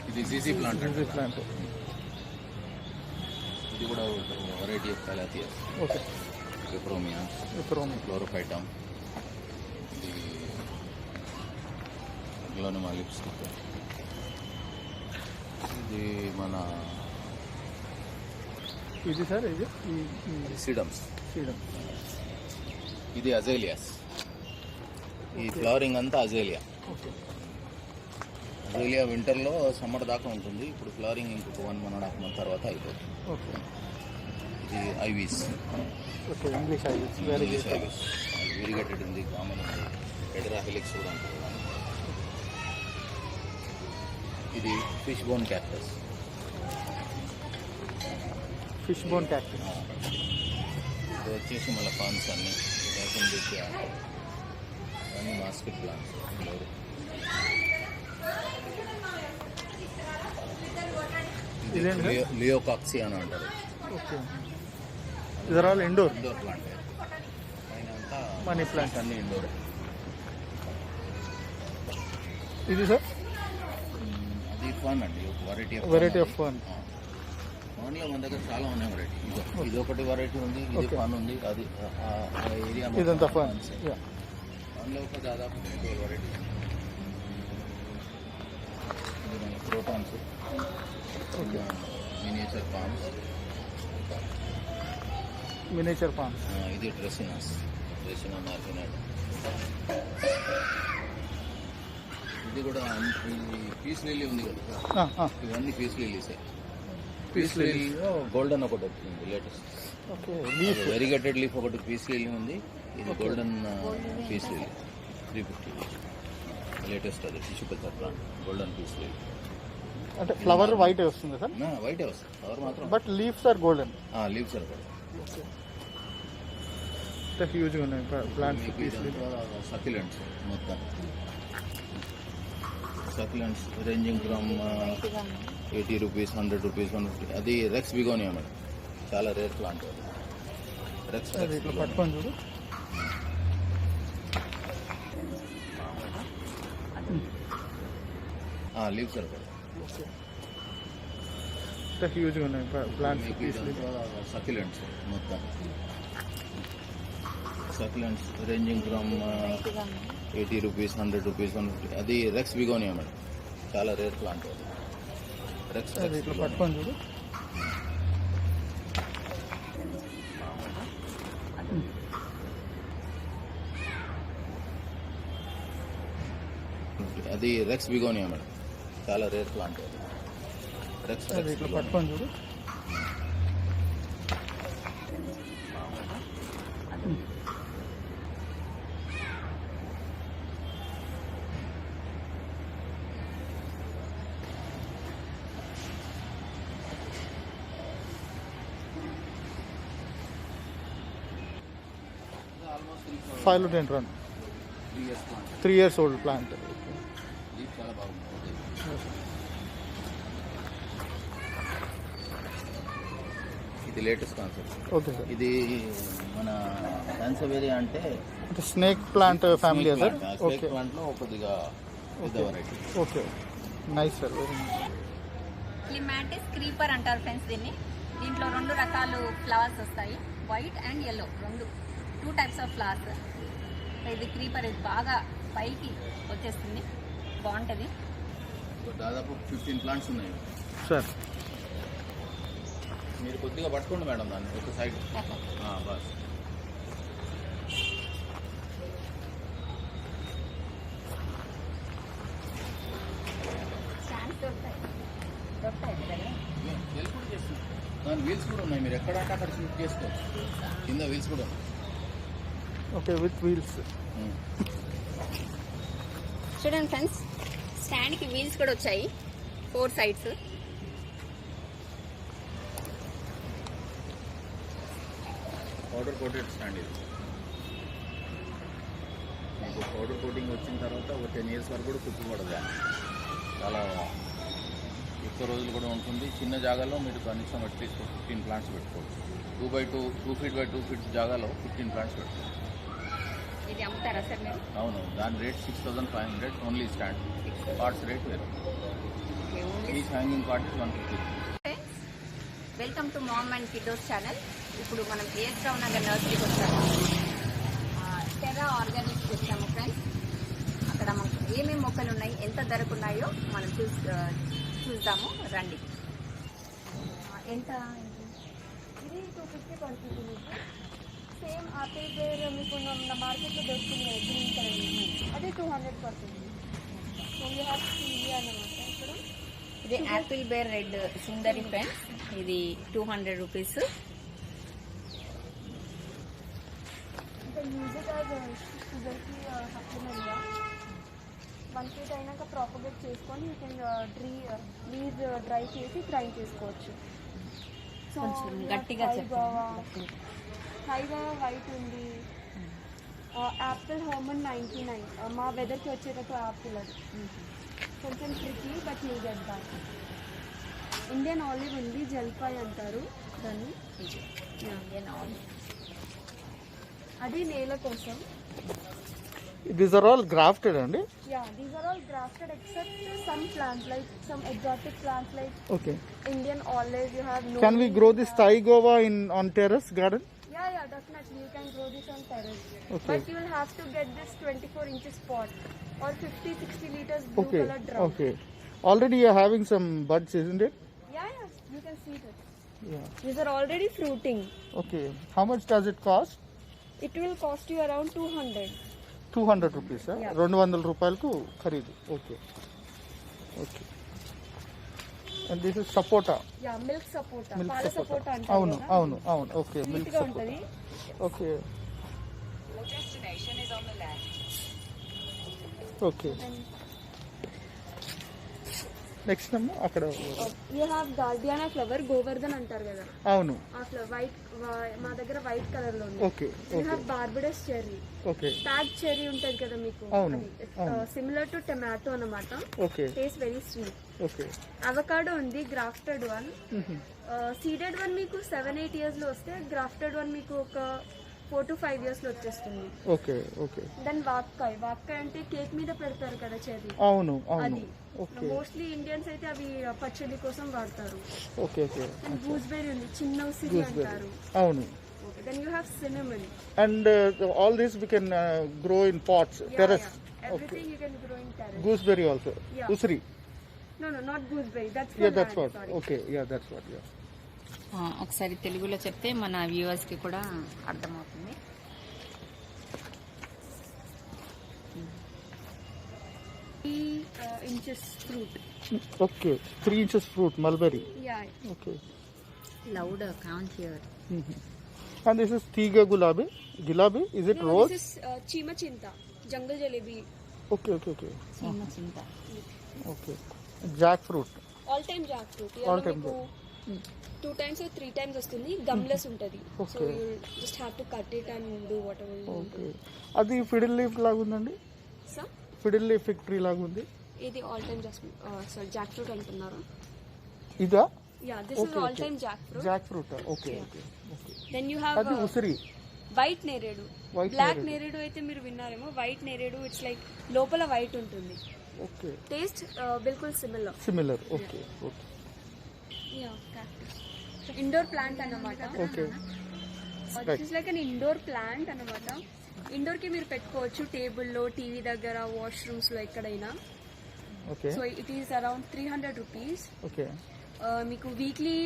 ఇది జీజీ ప్లాంట్. GG plant. ఇది కూడా వెరైటీ ఆఫ్ కలాథియస్, ఓకే. ఎప్రోమియా, ఎప్రోమియా, క్లోరోఫైటమ్, ఇది గ్లోనిమా లిప్స్టిక్, ఇది మన ఇది సార్ ఇది సిడమ్స్, సీడం. ఇది అజేలియాస్. ఈ ఫ్లవరింగ్ అంతా అజేలియా. ఓకే. అజేలియా వింటర్లో సమ్మర్ దాకా ఉంటుంది. ఇప్పుడు ఫ్లవరింగ్ ఇంకొక 1.5 month తర్వాత అయిపోతుంది. ఓకే. ఇది ivies, okay. English ivies, very English good. Ivies, variegated ఉంది, కామన్ ఉంది, హెడరాహిలిక్స్ కూడా ఉంటుంది. ఇది fish bone cactus, fish bone cactus. ఇది వచ్చేసి మళ్ళీ పాన్స్ అన్ని అన్ని మాస్కెట్ ప్లాంట్స్. ఇది ఇదేంటి? లియోకాక్సి అని అంటారు. ఓకే. ఇదర్ ఆల్ ఇండోర్. Indoor plant. పైన అంతా మనీ ప్లాంట్. అన్ని ఇండోర్. ఇది సార్ అది ఫన్ అండి, ఒక వెరైటీ ఆఫ్ ఫన్. ఫన్లో మన దగ్గర చాలా ఉన్నాయి వెరైటీ. ఇది ఒకటి వెరైటీ ఉంది, ఇది Okay. ఫన్ ఉంది, అది ఏరియా ఇదంతా ఫన్. ఫన్లో ఒక దాదాపు 12 వెరైటీ. ఇది మన protons, miniature palms, miniature palms. ఇది డ్రెసినా మార్జినేట్. ఇది కూడా పీస్ లిల్లీ ఉంది కదా, ఇవన్నీ పీస్ లిల్లీసే. పీస్ లిల్లీలో గోల్డెన్ ఒకటి వచ్చింది latest. Okay. Leaf. Variegated leaf ఒకటి పీస్ లిల్లీ ఉంది, ఇది గోల్డెన్ పీస్ లిల్లీ 350 లేటెస్ట్. అది tissue culture plant, golden peace lily. అంటే ఫ్లవర్ వైట్ వస్తుంది సార్, వైటే వస్తుంది, ఫ్లవర్ మాత్రం. But leaves are golden. Leaves కూడా హ్యూజ్గా ఉన్నాయి ప్లాంట్స్. మీకు ఇదంతా సక్యులెంట్స్ మొత్తం. Succulents ranging from 80 rupees, 100 rupees, 150. అది రెక్స్ బిగోనియా మేడం, చాలా రేర్ ప్లాంట్. రెక్స్ అది ఇట్లా పట్టుకొని చూడు. లీవ్స్ కూడా హ్యూజ్గా ఉన్నాయి ప్లాంట్స్. మీకు ఇదంతా సక్యులెంట్స్ మొత్తం. Succulents ranging from 80 rupees, 100 rupees, 150. అది రెక్స్ బిగోనియా మేడం, చాలా రేర్ ప్లాంట్. రెక్స్ అది ఇట్లా పట్టుకొని చూడు. అది రెక్స్ బిగోనియా మేడం, చాలా రేర్ ప్లాంట్. రెక్స్ అది ఇట్లా పట్టుకొని చూడు. Almost 5 to 10 run. 3 years plant. 3 years old plant. ఇది చాలా బాగుంటుంది. ఇది లేటెస్ట్ కాన్సెప్ట్. Okay sir. ఇది మన సాన్సవేరియా అంటే snake plant family sir. Snake okay. Plant లో కొద్దిగా పెద్ద variety. Okay. Nice sir, very nice. Clematis creeper అంటారు ఫ్రెండ్స్ దీన్ని. దీంట్లో 2 రకాలు ఫ్లవర్స్ వస్తాయి, white and yellow, 2 types of flowers. ఇది క్రీపర్, ఇది బాగా పైకి వచ్చేస్తుంది, బాగుంటుంది. దాదాపు 15 ప్లాంట్స్ ఉన్నాయి సార్. మీరు కొద్దిగా పట్టుకోండి మేడం దాన్ని ఒక సైడ్. బస్ స్టాండ్స్ దొరుకుతాయి కదా. వీల్స్ కూడా చేస్తున్నాం, దాని వీల్స్ కూడా ఉన్నాయి. మీరు ఎక్కడంటే అక్కడ షిఫ్ట్ చేసుకోవచ్చు, కింద వీల్స్ కూడా ఉన్నాయి. Okay, with wheels. చూడండి ఫ్రెండ్స్, స్టాండ్కి వీల్స్ కూడా వచ్చాయి 4 sides. పౌడర్ కోటెడ్ స్టాండ్ ఇది. మీకు పౌడర్ కోటింగ్ వచ్చిన తర్వాత ఒక 10 years వరకు కూడా కుట్టుబడదు. చాలా ఎక్కువ రోజులు కూడా ఉంటుంది. చిన్న జాగాలో మీరు కనీసం అట్లీస్ట్ 15 ప్లాంట్స్ పెట్టుకోవచ్చు. 2 feet by 2 feet జాగాలో 15 ప్లాంట్స్ పెట్టుకోవచ్చు. ఇది అమ్ముతారా సార్ మీరు? అవును, దాని rate 6500 only stand. Parts rate వేరు. Each hanging part 150. Welcome to mom and kiddos channel. ఇప్పుడు మనం ఏఎస్ రావు నగర్ నర్సరీకి వచ్చాము. టెర్రా ఆర్గానిక్స్ వచ్చాము ఫ్రెండ్స్. అక్కడ మనకు ఏమేమి మొక్కలు ఉన్నాయి, ఎంత ధరకు ఉన్నాయో మనం చూద్దాము రండి. ఎంత ఇది 250 పడుతుంది మీకు. సేమ్ ఆపిల్ పేర్ మీకు మన మార్కెట్లో దొరుకుతుంది కదా గ్రీన్ కలర్, అదే 200 పడుతుంది. సో యూ హ్యావ్ ఇది అన్నమాట. ఇక్కడ ఇది యాపిల్ బేర్ రెడ్ సుందరి ఫ్రెండ్స్, ఇది 200 రూపీస్. ఇంకా యూజెడ్ యాజ్ షుగర్కి సప్లిమెంట్గా 1 ఫీట్ అయినాక ప్రాపగేట్ చేసుకొని యూ కెన్ లీజ్ డ్రై చేసి గ్రైండ్ చేసుకోవచ్చు. సో కొంచెం గట్టిగా చెప్పండి. హైగా వైట్ ఉంది. Apple human 99. మా వెదర్కి వచ్చేటట్టు యాపిల్ అది కొంచెం tricky but you get that. Indian olive ఉంది, జల్పాయ్ అంటారు దాన్ని. అది నేల కోసం. These are all grafted అండి. Yeah, these are all grafted except some plants, like some exotic plants like Okay. Indian olive. You have no. Can we grow this Thai guava on terrace garden? Yeah, definitely. You can grow this on terrace. Okay. But you will have to get this 24 inches pot or 50-60 liters blue Okay. color drum. Okay. Already you are having some buds, isn't it? Yeah, you can see this. Yeah. These are already fruiting. Okay. How much does it cost? It will cost you around 200. 200 rupees. Yeah. 200 రూపాయలకు ఖరీదు. Okay okay. And this is sapota. Yeah, milk sapota. Milk Pala sapota. sapota అంటారు అవును కదా. అవును అవును. ఓకే. Sweet మిల్క్ గా సపోటా. ఉంటది. Okay okay. నెక్స్ట్ అమ్మ అక్కడ. You have Gardiana flower, Govardhan అంటారు కదా. అవును. ఆ ఫ్లవర్ వైట్, మా దగ్గర వైట్ కలర్ లో ఉంది. Okay You okay have Barbados cherry. Okay pack cherry ఉంటది కదా మీకు. అవును, అవును. సిమిలర్ టు టొమాటో అన్నమాట. Okay taste very sweet. Okay. Avocado ఉంది, గ్రాఫ్టెడ్ వన్. సీడెడ్ వన్ మీకు 7-8 ఇయర్స్ లో వస్తే, గ్రాఫ్టెడ్ వన్ మీకు ఒక 4 to 5 ఇయర్స్ లో వచ్చేస్తుంది. Okay okay. దెన్ వాక్కాయ్. వాక్కాయ్ అంటే కేక్ మీద పెడతారు కదా చెర్రీ, అవును అవును. అది. ఓకే మోస్ట్లీ ఇండియన్స్ అయితే అవి పచ్చడి కోసం వాడతారు. Okay okay. అండ్ గూస్బెర్రీ ఉంది, చిన్న ఉసిరి గూస్బెర్రీ. అంటారు. అవును. Then you have cinnamon. And all this we can grow in pots, terrace. Everything you can grow in terrace. Gooseberry also. Yeah. Usri. No, not gooseberry. That's for Yeah, that's land, what. sorry. Okay, yeah, that's what. Yeah. ఒకసారి తెలుగులో చెప్తే మన వ్యూవర్స్ కి కూడా అర్థమవుతుంది. 3 inches fruit. Okay, 3 inches fruit, mulberry. Yeah. Okay. Loud can't hear. And this is Tiga Gulabi. Gilabi, is it No, rose? this is Chima Chinta, jungle jalebi. Okay, okay, okay. చిన్న చింత. Okay. Jackfruit. All time jackfruit. All time 2 times or 3 times వస్తుంది. గమ్లెస్ ఉంటది. So Okay. you just have to cut it and do whatever you want to Okay. do. అది ఫిడిల్ లీఫ్ లాగా ఉందండి. So fiddle leaf fig tree లాగా ఉంది. ఇది all time jackfruit అంటున్నారు. ఇదా? Yeah, this is Okay, all okay. time jackfruit. Jackfruit. Okay, okay. Okay. Then you have అది ఉసిరి. వైట్ నేరేడు. White బ్లాక్ నేరేడు. నేరేడు అయితే మీరు విన్నారేమో. వైట్ నేరేడు ఇట్స్ లైక్ లోపల వైట్ ఉంటుంది. Okay. టేస్ట్ బిల్కుల్ similar. Similar. Okay, okay. Indoor plant అన్నమాట. Okay. It's like an indoor plant అన్నమాట. ఇండోర్ కి మీరు పెట్టుకోవచ్చు, టేబుల్లో, టీవీ దగ్గర, వాష్రూమ్స్ లో ఎక్కడైనా. Okay. So it is around 300 rupees. Okay. మీకు weekly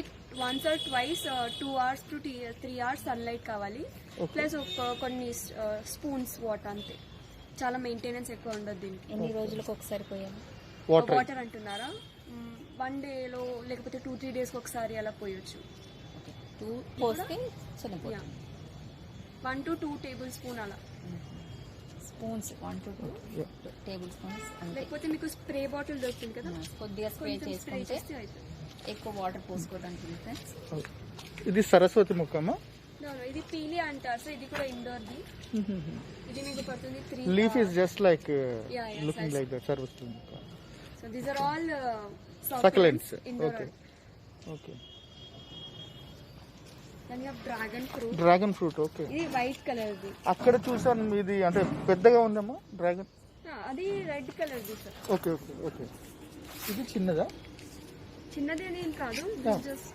once or twice 2 hours to 3 hours sunlight కావాలి. Okay. ప్లస్ కొన్ని స్పూన్స్ వాటర్, అంతే. చాలా మెయింటెనెన్స్ ఎక్కువ ఉండదు దీనికి. ఎన్ని రోజులకు ఒకసారి పోయాలి? Water. వాటర్ అంటున్నారా? 1 dayలో లేకపోతే 2-3 days ఒకసారి అలా పోయొచ్చు. పోస్తే చనిపోతుంది. 1 to 2 tablespoon అలా. Spoons 1 to 2 table spoons. లేకపోతే మీకు స్ప్రే బాటిల్ దొరుకుతుంది కదా, కొద్దిగా స్ప్రే కొంచెం స్ప్రే చేసుకుంటే చేస్తే అవుతుంది. ఎక్కువ వాటర్ పోసుకోవడానికి ఫ్రెండ్స్. ఇది సరస్వతి ముఖమా? No, ఇది పీలి అంటారు. సో ఇది కూడా ఇండోర్ది. ఇది మీకు పడుతుంది 3. Leaf is just like Yeah, looking size. like that. Sarvasthi mukha. So these are all Succulents. indoor. Okay. Okay. Then you have dragon fruit. Dragon fruit. Okay. ఇది వైట్ కలర్ ది. అక్కడ చూసాను మీది అంటే పెద్దగా ఉందమ్మా డ్రాగన్. అది రెడ్ కలర్ ది సార్. Okay okay okay. ఇది చిన్నదా? చిన్నది ఏం కాదు, Yeah. Just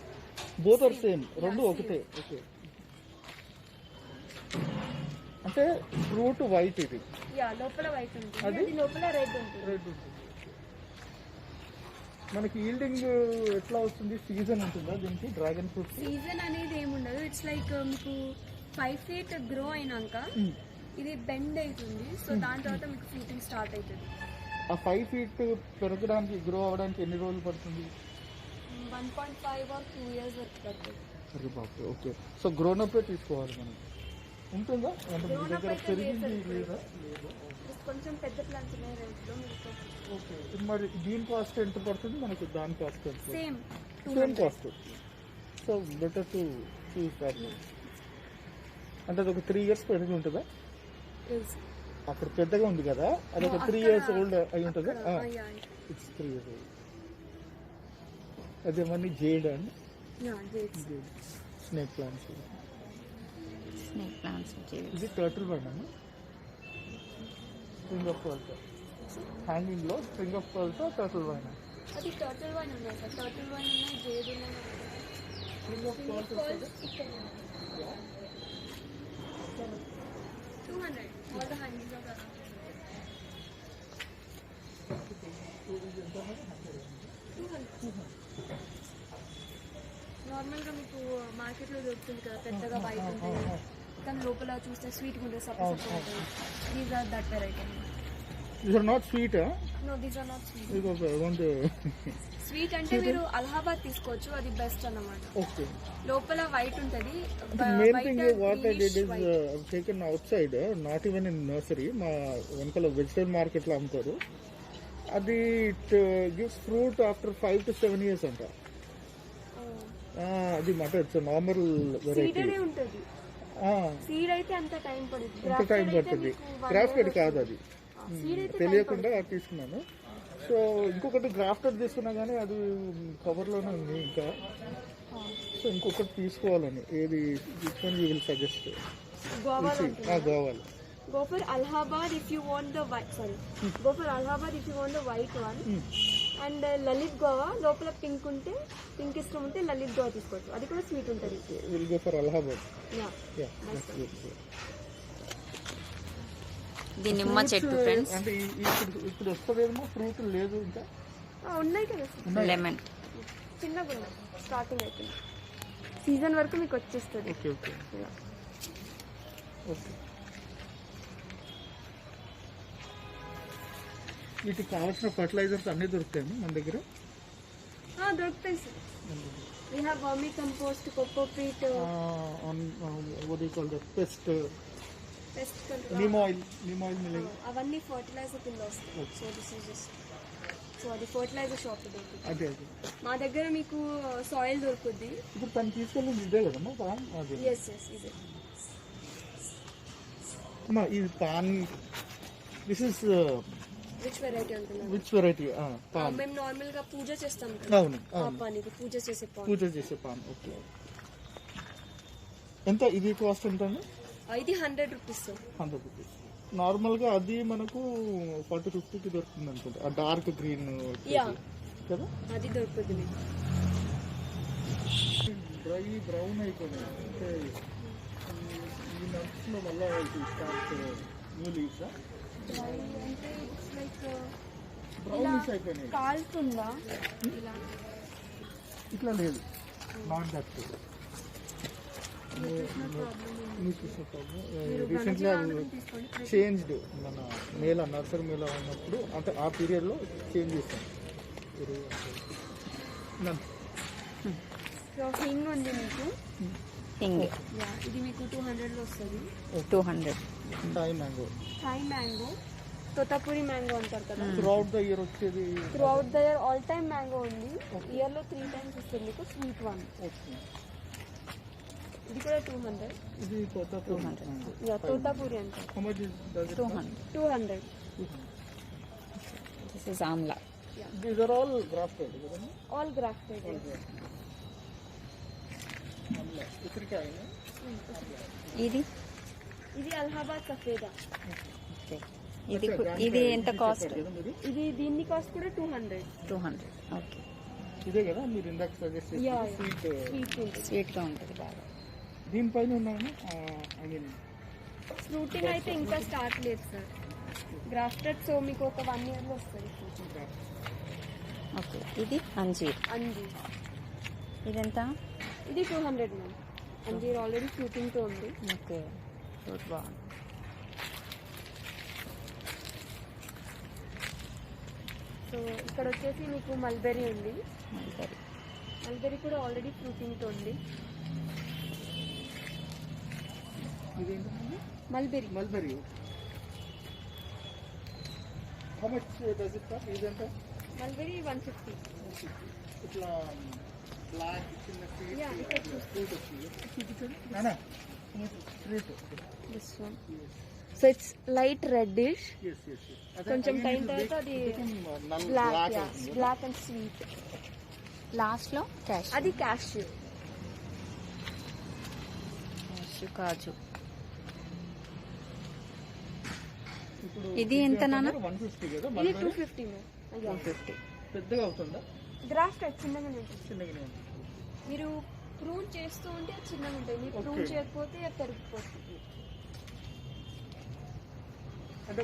both are same, రెండు ఒకటే. ఓకే, అంటే ఫ్రూట్ వైట్ ఇది, యా లోపల వైట్ ఉంటుంది, అది? అది లోపల రెడ్ ఉంటుంది. రెడ్ ఉంటుంది. మనకి ఈల్డింగ్ ఎట్లా వస్తుంది? సీజన్ ఉంటుందా దీనికి డ్రాగన్ ఫ్రూట్? సీజన్ అనేది ఏముండదు. ఇట్స్ లైక్ మీకు 5 feet గ్రో అయినాక ఇది బెండ్ అవుతుంది. సో దాని తర్వాత మీకు ఫ్రూటింగ్ స్టార్ట్ అవుతుంది. ఆ 5 feet పెరగడానికి, గ్రో అవ్వడానికి ఎన్ని రోజులు పడుతుంది? 1.5 or 2 years వరకు పడుతుంది. అరే బాబు. ఓకే, సో గ్రోన్ అప్ తీసుకోవాలి మనం. ఉంటుందా అంటే మీ Grown up దగ్గర అయితే పెరిగింది లేదు. లేదా? కొంచెం పెద్ద ప్లాంట్స్ ఉన్నాయి రేట్లో మీకు. ఓకే, మరి దీని కాస్ట్ ఎంత పడుతుంది మనకి? దాని కాస్ట్ ఎంత? Same same cost. So better to choose that. అంటే అది ఒక 3 years పెరిగి ఉంటుందా? అక్కడ పెద్దగా ఉంది కదా, అది ఒక 3 years ఓల్డ్ అయి ఉంటుంది. It's 3 years old. అదేమన్నీ జేడ్ అండి, స్నేక్ ప్లాంట్స్. Snake plants. ఇది టర్టిల్ బండ్ అండి, స్ప్రింగ్ ఆఫ్ పర్ల్స్. హ్యాంగింగ్ లో స్ప్రింగ్ ఆఫ్ పర్ల్స్, టర్టిల్ బండ్. అది టర్టిల్ వైన్ ఉన్నాయి సార్, టర్టిల్ వైన్ ఉన్నాయి, జేడ్ ఉన్నాయి. స్ప్రింగ్ ఆఫ్ పర్ల్స్ వస్తుంది. 200 all the hangings are around. నార్మల్గా మీకు మార్కెట్లో దొరుకుతుంది కదా, పెద్దగా వైట్ ఉంటుంది, కానీ లోపల చూస్తే స్వీట్గా ఉంటుంది, సపరేట్ ఉంటుంది. These are that variety. These are not sweet, huh? No these are not sweet. Because I want to... sweet అంటే మీరు అలహాబాద్ తీసుకోవచ్చు, అది బెస్ట్ అన్నమాట. Okay. లోపల వైట్ ఉంటుంది. The main thing what I did is I've taken outside, not even in nursery. మా వెనకాల వెజిటబుల్ మార్కెట్లో అమ్ముతారు. అది it gives fruit after 5 to 7 years అంట. అది మాట ఇట్స్ నార్మల్ వెరైటీ. సీడెడే ఉంటుంది. సీడ్ అయితే అంత టైం పడుతుంది. ఎంత టైం పడుతుంది? గ్రాఫ్టెడ్ కాదు అది, తెలియకుండా తీసుకున్నాను. సో ఇంకొకటి గ్రాఫ్టెడ్ తీసుకున్నా కానీ అది కవర్లోనే ఉంది ఇంకా. సో ఇంకొకటి తీసుకోవాలని. ఏది తీసుకొని యూ విల్ సజెస్ట్? గోవాలి. Go for Allahabad if you want the white. Go for Allahabad if you want the white one. And Lalit Goa లోపల పింక్ ఉంటే, పింక్ ఇష్టం ఉంటే లలిత్ గోవా తీసుకోవచ్చు, అది కూడా స్వీట్ ఉంటుంది. Will go for Allahabad. ఇది నిమ్మ చెట్టు ఫ్రెండ్స్. అంటే ఇప్పుడు వస్తుందేమో, ఫ్రూట్ లేదు ఇంకా. ఉన్నాయి కదా, లెమన్ చిన్నగా ఉన్నాయి, స్టార్టింగ్ అవుతుంది. సీజన్ వరకు మీకు వచ్చేస్తుంది. Okay okay okay. వీటికి కావాల్సిన ఫర్టిలైజర్స్ అన్నీ దొరుకుతాయి మన దగ్గర? దొరుకుతాయి sir. We have vermicompost, cocopeat, what do you call that? Pest control. neem oil milling. అవన్నీ ఫర్టిలైజర్ కింద వస్తాయి. So this is just, so అది ఫర్టిలైజర్ షాప్ దొరుకుతుంది. అదే మా దగ్గర మీకు సాయిల్ దొరుకుద్ది. ఇప్పుడు తను తీసుకెళ్ళింది ఇదే కదమ్మా పాన్? అదే. ఎస్ ఇదే. అమ్మా ఇది paan, this is which variety అంటున్నారు? Which variety? పాన్. మేము నార్మల్ గా పూజ చేస్తాం కదా, అవును ఆ పాన్, ఇది పూజ చేసే పాన్. పూజ చేసే పాన్. ఓకే. ఎంత ఇది కాస్ట్ ఎంత అండి? ఇది 100 రూపీస్. 100 రూపీస్. నార్మల్గా అది మనకు 40-50కి దొరుకుతుంది అనుకుంటా, ఆ డార్క్ గ్రీన్ కదా, అది దొరుకుతుంది మీకు. డ్రై బ్రౌన్ అయిపోయినాయి అంటే ఈ నట్స్లో వల్ల స్టార్ట్ న్యూ లీవ్స్ అంటే ఇట్స్ లైక్ బ్రౌనిష్ అయిపోయినాయి. కాలుతుందా ఇలా? ఇట్లా లేదు, నాట్ దట్. రీసెంట్గా చేంజ్డ్, మన మేళ నర్సరీ మేళ ఉన్నప్పుడు అంటే ఆ పీరియడ్లో చేంజ్ చేస్తాం. హింగ్ ఉంది మీకు. హింగ్ ఇది మీకు 200లో వస్తుంది. 200. Thai mango. Thai mango, Totapuri mango అంటారు కదా. త్రూఅవుట్ ద ఇయర్ వచ్చేది. Throughout the year all time mango ఉంది. ఇయర్లో 3 times వస్తుంది మీకు స్వీట్ వన్. ఓకే. ఇది కూడా 200. ఇది తోతాపూరి మ్యాంగో. తోతాపురి అంటారు. How much is does it cost? 200. This is amla. These are all grafted, కదండి? All grafted. ఉసిరికాయ. ఇది ఇది అలహాబాద్ సఫేదా. ఇది ఎంత కాస్ట్? ఇది దీన్ని కాస్ట్ కూడా 200. 200. ఓకే. ఇదే కదా మీరు ఇందాక సజెస్ట్ Yeah, చేసిన yeah. స్వీట్ స్వీట్ ఉంటుంది. స్వీట్గా ఉంటుంది బాగా. దీనిపైన ఉన్నాయని ఐ మీన్ ఫ్రూటింగ్ అయితే ఇంకా స్టార్ట్ లేదు సార్. గ్రాఫ్టెడ్ సో మీకు ఒక 1 yearలో వస్తుంది ఫ్రూటింగ్. ఓకే, ఇది అంజీర్. అంజీర్ ఇదెంత? ఇది 200 మ్యామ్. అంజీర్ ఆల్రెడీ ఫ్రూటింగ్తో ఉంది. ఓకే, ఫ్రూట్ బాగుంది. సో ఇక్కడ వచ్చేసి మీకు మల్బెరీ ఉంది. మల్బెరీ. మల్బెరీ కూడా ఆల్రెడీ ఫ్రూటింగ్తో ఉంది. ఇదేంటండి mulberry mulberry. How much does it cost? ఇదంతా మల్బెరీ 150. ఇట్లా బ్లాక్ చిన్న Yeah, ఇక్కడ చూస్తే ఫ్రూట్ వచ్చింది. నానా fruit. This one. So it's light reddish. Yes yes కొంచెం టైం తర్వాత అది బ్లాక్ బ్లాక్ అండ్ స్వీట్. లాస్ట్లో క్యాష్. అది క్యాష్యూ. కాజు. ఇప్పుడు ఇది ఎంత నాన్న? 150 కదా ఇది మల్బరీ. 250 మ్యామ్. 150 పెద్దగా అవుతుందా? గ్రాఫ్ట్ చిన్నగానే ఉంటుంది. చిన్నగానే ఉంటుంది. మీరు ప్రూన్ చేస్తూ ఉంటే అది చిన్నగా ఉంటుంది. మీరు ప్రూన్ Okay. చేయకపోతే అది పెరిగిపోతుంది. అంటే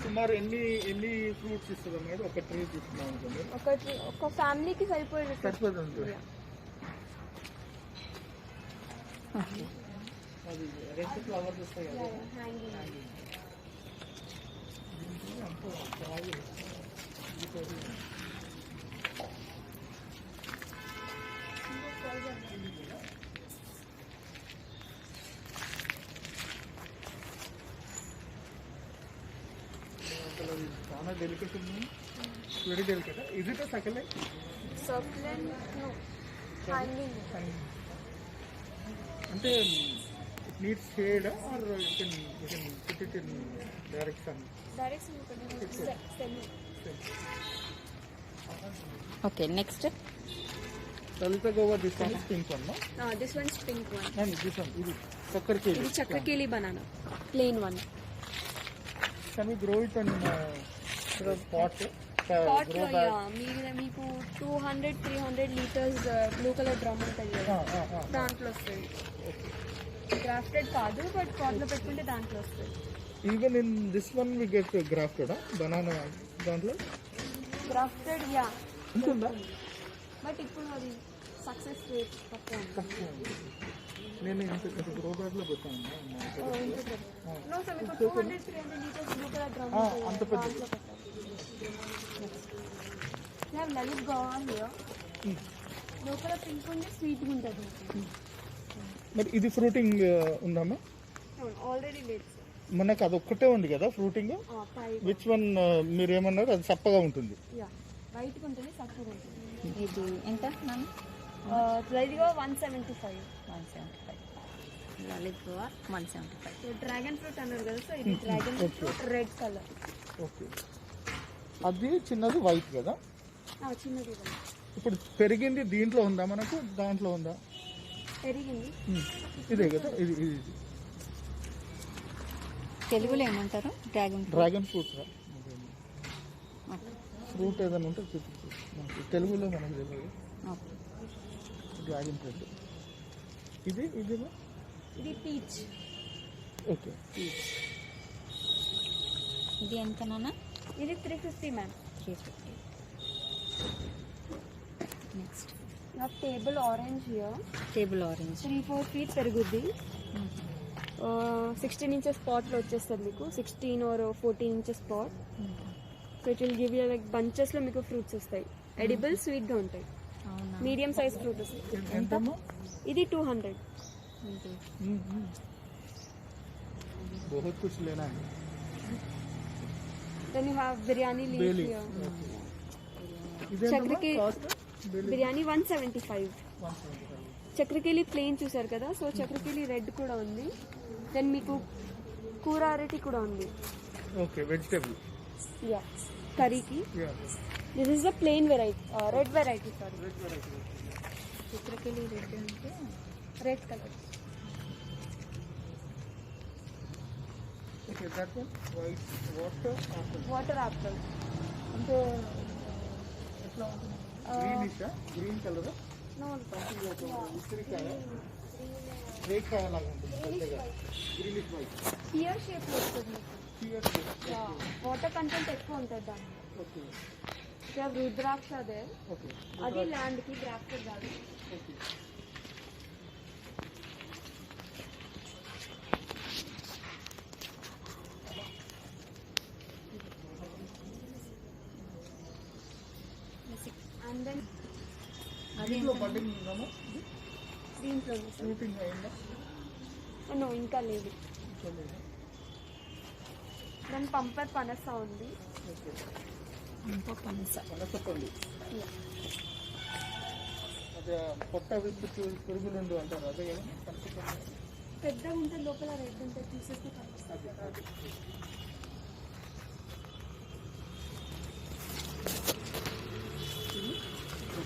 సుమారు ఎన్ని ఫ్రూట్స్ ఇస్తుంది అన్నది ఒక ట్రీ తీసుకున్నాం అనుకోండి. ఒక ఫ్యామిలీకి సరిపోయేది. సరిపోతుంది. అది రెడ్ ఫ్లవర్స్ వస్తాయి కదా. హ్యాంగింగ్. అసలు అది చాలా డెలికేట్ ఉంది. Very delicate. ఇజ్ ఇట్ సకలే సర్క్యులెంట్ నో హ్యాంగింగ్. అంటే it needs shade or you can put it in direct sun. Direction ఒకటి semi. Okay, next. Lalitha Goa this one pink one. This one pink one. And this one ఇది చక్కరకేళి. ఇది చక్రకేళి banana plain one. Can we grow it in pot? Pot మీకు 200-300 లీటర్స్ బ్లూ కలర్ డ్రమ్ ఉంటుంది కదా, దాంట్లో వస్తుంది. గ్రాఫ్టెడ్ కాదు, బట్ పాట్లో పెట్టుకుంటే దాంట్లో వస్తుంది. Even in this one we get grafted banana దాంట్లో గ్రాఫ్టెడ్ ఉంటుందా? బట్ ఇప్పుడు అది సక్సెస్ రేట్ తక్కువ ఉంది. నేను ఇంత గ్రో బ్యాగ్ లో పెట్టాను. నో సార్, మీకు 200-300 లీటర్స్ బ్లూ కలర్ డ్రమ్ అంత పెద్ద దాంట్లో పెట్టాలి. లలిత్ కావాలి లోపల పింక్ ఉంది, స్వీట్గా ఉంటుంది. మరి ఇది ఫ్రూటింగ్ ఉందమ్మా? ఆల్రెడీ లేదు మనకు అది ఒక్కటే ఉంది కదా ఫ్రూటింగ్. సార్. విచ్ వన్ మీరు ఏమన్నారు? అది చప్పగా ఉంటుంది. వైట్గా ఉంటుంది, సక్కగా ఉంటుంది. ఇది ఎంత నాన్న? లైట్గా 175. 175. లలిత్ గోవా 175. డ్రాగన్ ఫ్రూట్ అన్నారు కదా, సో ఇది dragon fruit red colour. Okay, అది చిన్నది వైట్ కదా. చిన్నది ఇవ్వండి. ఇప్పుడు పెరిగింది దీంట్లో ఉందా మనకు? దాంట్లో ఉందా? పెరిగింది. ఇదే కదా. ఇది ఇది తెలుగులో ఏమంటారు? Dragon fruit. ఫ్రూట్ ఏదైనా ఉంటే చూపించు మనకి. తెలుగులో మనకు తెలియదు. Dragon fruit. ఇది ఇది ఇది పీచ్. ఓకే, ఇది ఎంత నాన్న? ఇది 350 ma'am. 350. Next table orange here. Table orange. 3-4 feet పెరుగుద్ది. 16 inches పాట్లో వచ్చేస్తుంది మీకు. 16 or 14 inches pot. So it will give you like బంచెస్లో మీకు ఫ్రూట్స్ వస్తాయి. ఎడిబుల్, స్వీట్గా ఉంటాయి. అవునా? మీడియం సైజ్ ఫ్రూట్ వస్తాయి. ఎంతమ్మా? ఇది 200. बहुत कुछ लेना है. Then you have biryani leaf Bay leaf. here. ఇదేంటమ్మా చక్రకి- కాస్ట్? బిర్యానీ 175. 175. చక్రకేళి ప్లెయిన్ చూసారు కదా, సో చక్రకేళి రెడ్ కూడా ఉంది. దెన్ మీకు కూర అరటి కూడా ఉంది. Okay, vegetable. యా, కర్రీకి. Yeah, this is the plain variety, red variety. Sorry, red variety. చిత్రకెళ్ళి రెడ్ అంటే red colour. Okay, that one white water apple. Water apple. అంటే ఎట్లా ఉంటుంది? గ్రీనిషా, గ్రీన్ కలర్, No, ఉసిరికాయ, రేకాయ లాగా ఉంటుంది పెద్దగా, గ్రీనిష్ వైట్. పియర్ షేప్లో వస్తుంది వాటర్ కంటెంట్ ఎక్కువ ఉంటుంది దాన్ని. ఓకే ఇక్కడ రుద్రాక్ష అదే ఓకే అది ల్యాండ్కి గ్రాఫ్టెడ్ కాదు. ఓకే. అండ్ దెన్ దీంట్లో బడ్డింగ్ ఉందామా, దీంట్లో ఫ్రూటింగ్ అయిందా? నో ఇంకా లేదు. చూడలేదు. దాని పంపర్ పనస ఉంది. ఓకే పనస చెప్పండి. అదే పొట్ట విప్పి పురుగులు ఉండు అంటారు అదే కదా కనిపిస్తుంది. పెద్దగా ఉంటే లోపల రెడ్ ఉంటుంది తీసేస్తే కనిపిస్తుంది. అదే అదే.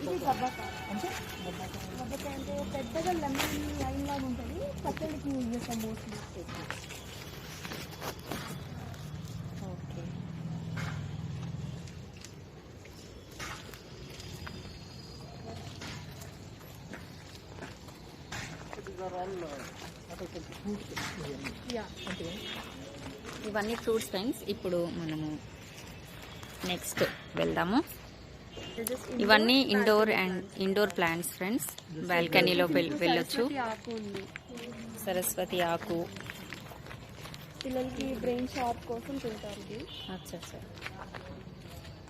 ఇది గబ్బకాయ. అంటే గబ్బకాయ అంటే పెద్దగా లెమన్ లైన్ లాగా ఉంటుంది, పచ్చడికి యూజ్ చేస్తాం మోస్ట్లీ. ఓకే. యా ఇవన్నీ ఫ్రూట్స్ ఫ్రెండ్స్. ఇప్పుడు మనము నెక్స్ట్ వెళ్దాము. ఇవన్నీ ఇండోర్ ప్లాంట్స్ ఫ్రెండ్స్. బాల్కనీలో వెళ్ళొచ్చు. ఆకు ఉంది. సరస్వతి ఆకు. పిల్లలకి బ్రెయిన్ షార్ప్ కోసం తింటారు ఇది. అచ్చా అచ్చా.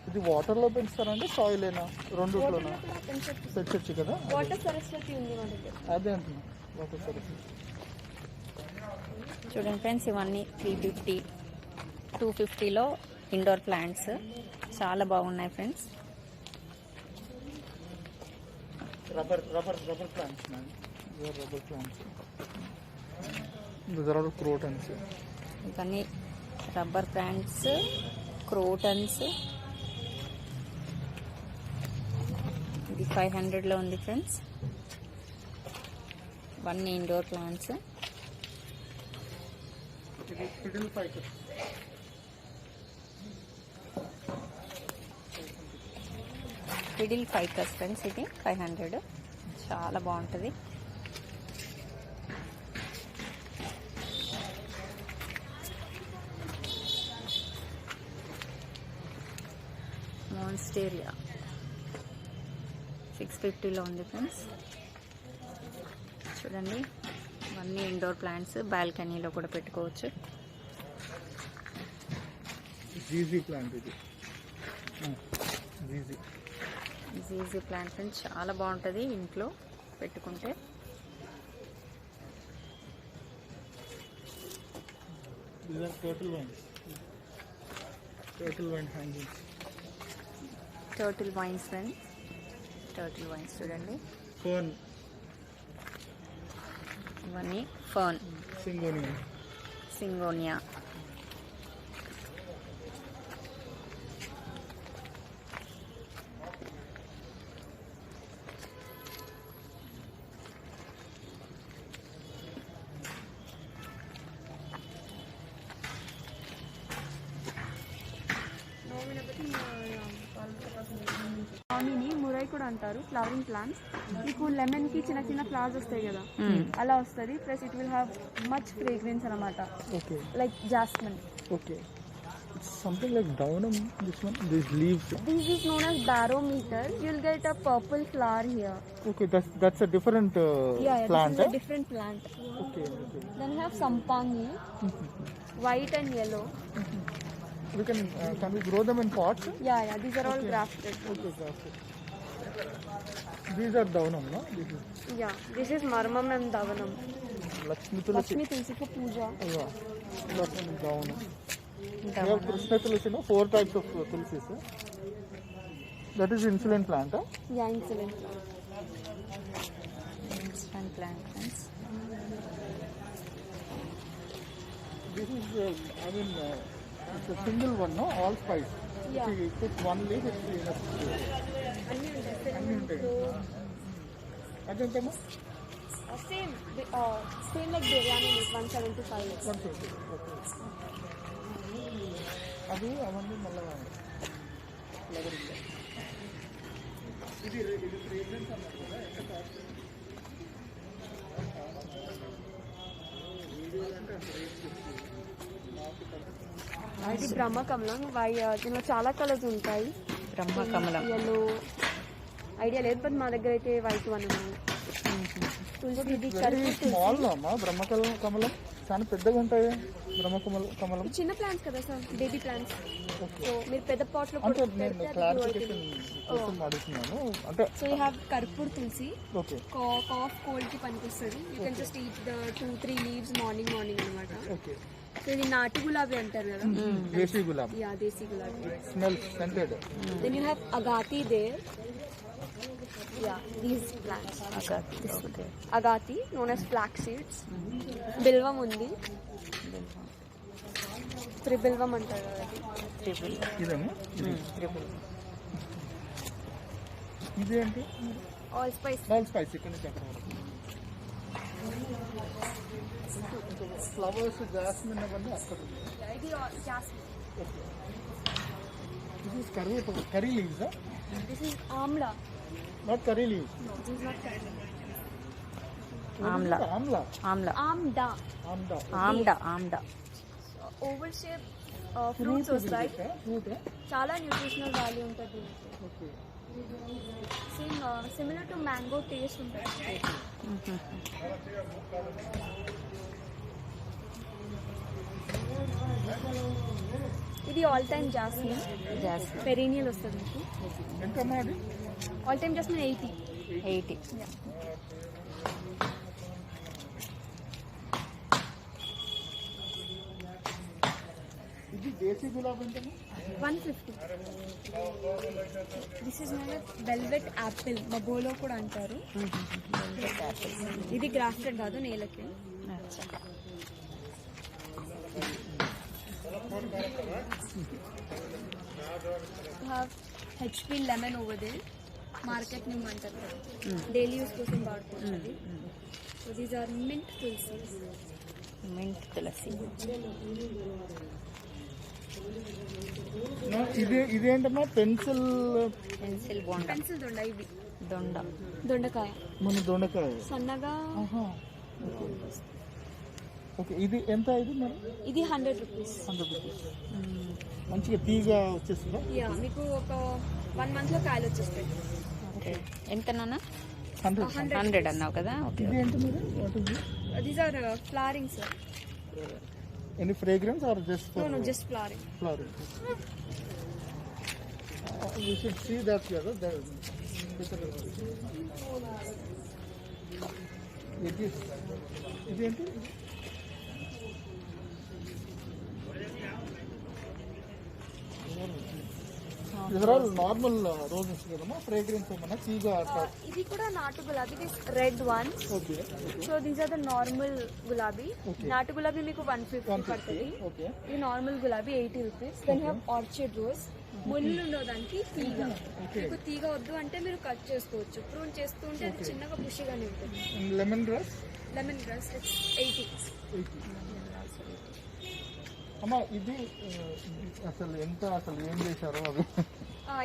ఇది వాటర్లో పెంచుతారంటే సాయిలేనా, రెండుట్లోనా పెంచొచ్చు కదా? వాటర్ సరస్వతి ఉంది మన దగ్గర. అదే అంటున్నా, వాటర్ సరస్వతి. చూడండి ఫ్రెండ్స్, ఇవన్నీ 350, 250లో ఇండోర్ ప్లాంట్స్ చాలా బాగున్నాయి friends. Rubber plants, rubber plants. These are all crotons. ఇవన్నీ రబ్బర్ ప్లాంట్స్, క్రోటన్స్. ఇది 500లో ఉంది ఫ్రెండ్స్. ఇవన్నీ ఇండోర్ ప్లాంట్స్. ఇది fiddle ficus. Fiddle Ficus friends. ఇది 500, చాలా బాగుంటుంది. మాన్స్టేరియా 650లో ఉంది ఫ్రెండ్స్. చూడండి, ఇవన్నీ ఇండోర్ ప్లాంట్స్. బాల్కనీలో కూడా పెట్టుకోవచ్చు. జీజీ ప్లాంట్ ఇది. జీజీ జీజీ ప్లాంట్ ఫ్రెండ్స్, చాలా బాగుంటుంది ఇంట్లో పెట్టుకుంటే. These are turtle vines. Turtle vine hanging. Turtle wines friends. Turtle wines చూడండి. Fern, ఇవన్నీ ఫర్న్, Syngonium. సింగోనియా. ఆమిని మురై కూడా అంటారు. Flowering plants. మీకు లెమన్ కి చిన్న చిన్న ఫ్లవర్స్ వస్తాయి కదా, అలా వస్తుంది. Plus it will have much fragrance అనమాట, Okay, like jasmine. okay. It's something like downum, this one, these leaves. This is known as barometer. You'll get a purple flower here. Okay, that's a different plant. This is a different plant. Okay, okay. Then we have sampangi, white and yellow. We can we grow them in pots? Yeah, these are all grafted. Okay, grafted. These are downum, no? Yeah, this is marmam and davanam. Lakshmi tulsi. Lakshmi tulsi for puja. Yeah, that's one downum. We have Krishna tulsi, no? 4 types of tulsis. That is insulin plant, huh? Yeah, insulin plant. Instant plant friends. This is, it's a single one, no? All spice. Yeah. If you put one leaf, it's enough. అన్నీ ఉంటాయి. అన్నీ ఉంటాయి. అదేంటమ్మా? Same like biryani leaf, 175. 120. Okay. అది అవన్నీ మళ్ళీ ఫ్లవరింగ్. ఇది ఫ్రేగ్రెన్స్ అన్నారు కదా, ఎంత కాస్ట్? వీడియోలు అంటే అంత రేట్ చెప్తుంది. ఇది బ్రహ్మకమలం. దీనిలో చాలా కలర్స్ ఉంటాయి. బ్రహ్మకమలం ఎల్లో ఐడియా లేదు, బట్ మా దగ్గర అయితే వైట్ వన్ ఉన్నాయి. తులసి ఇది కరుపు స్మాల్ అమ్మా బ్రహ్మకమలం కమలం చాలా పెద్దగా ఉంటాయి. కమలం చిన్న ప్లాంట్స్ కదా సార్, బేబీ ప్లాంట్స్. సో మీరు పెద్ద పాట్ లో అంటే నేను క్లారిఫికేషన్ కోసం అడుగుతున్నాను. అంటే so you have karpoor tulsi. Okay cough cold కి పనికొస్తుంది. You can just eat the 2-3 leaves morning అనమాట. ఓకే. సో ఇది నాటు గులాబీ అంటారు కదా. దేశీ గులాబీ. యా, దేశీ గులాబీ. Smell scented. Then you have agathi there. Yeah, these plants. Agati, known as flax seeds. Bilvam undi. Tribilvam antaru adi. ఇదేమో ఇదేంటి? Allspice. ఆల్ స్పైస్ ఇక్కడ నుంచి అక్కడ వరకు. ఫ్లవర్స్ జాస్మిన్ అవన్నీ అక్కడ ఉంది. Idi jasmine. ఓకే. ఇది curry leaves. This is amla. Not curry leaves. No, this is not curry. Amla. Amla Amda. ఆమ్డా Oval shape fruits వస్తాయి. ఫ్రూట్. చాలా న్యూట్రిషనల్ వాల్యూ ఉంటుంది దీనికి. Okay. Same similar to mango taste ఉంటుంది. ఇది ఆల్ టైమ్ జాస్మిన్. పెరీనియల్ వస్తుంది మీకు. ఎంతమ్మా అది? All time jasmine 80. ఇది దేశీ గులాబీ ఎంతమ్మా? 150. This is known velvet apple, బబోలో కూడా అంటారు. ఇది గ్రాఫ్టెడ్ కాదు, నేలకి. HP lemon over they, market నిమ్ అంటారు కదా, డైలీ యూస్ కోసం వాడుకుంటుంది. So these are mint tulsi. ఇదేంటమ్మా? పెన్సిల్ దొండ. ఇది దొండ. దొండకాయ, మన దొండకాయ సన్నగా. ఓకే. ఇది ఎంత? ఇది మరి ఇది 100 రూపీస్. 100 రూపీస్. మంచిగా తీగా వచ్చేస్తుందా? యా, మీకు ఒక 1 month లో కాయలు వచ్చేస్తాయి. ఎంత నాన్న? 100 అన్నావు కదా. ఇది ఏంటి మరి? What is these are flowering sir. Any fragrance or just for? No, just flowering. Flowering. You should see that here. ఇదేంటి? These are all normal roses కదమ్మా? ఫ్రేగ్రెన్స్ ఏమన్నా తీగా? ఇది కూడా నాటు గులాబీ. This red one. Okay. So these are the normal గులాబీ. నాటు గులాబీ మీకు 150 పడుతుంది. ఓకే. ఈ నార్మల్ గులాబీ 80 rupees. Then have orchid rose. ముళ్ళు ఉండడానికి తీగ. మీకు తీగ వద్దు అంటే మీరు కట్ చేసుకోవచ్చు. ప్రూన్ చేస్తుంటే అది చిన్నగా పుష్గానే ఉంటుంది. Lemon grass. Lemon grass it's 80. అమ్మా ఇది అసలు ఎంత, అసలు ఏం చేశారో అది?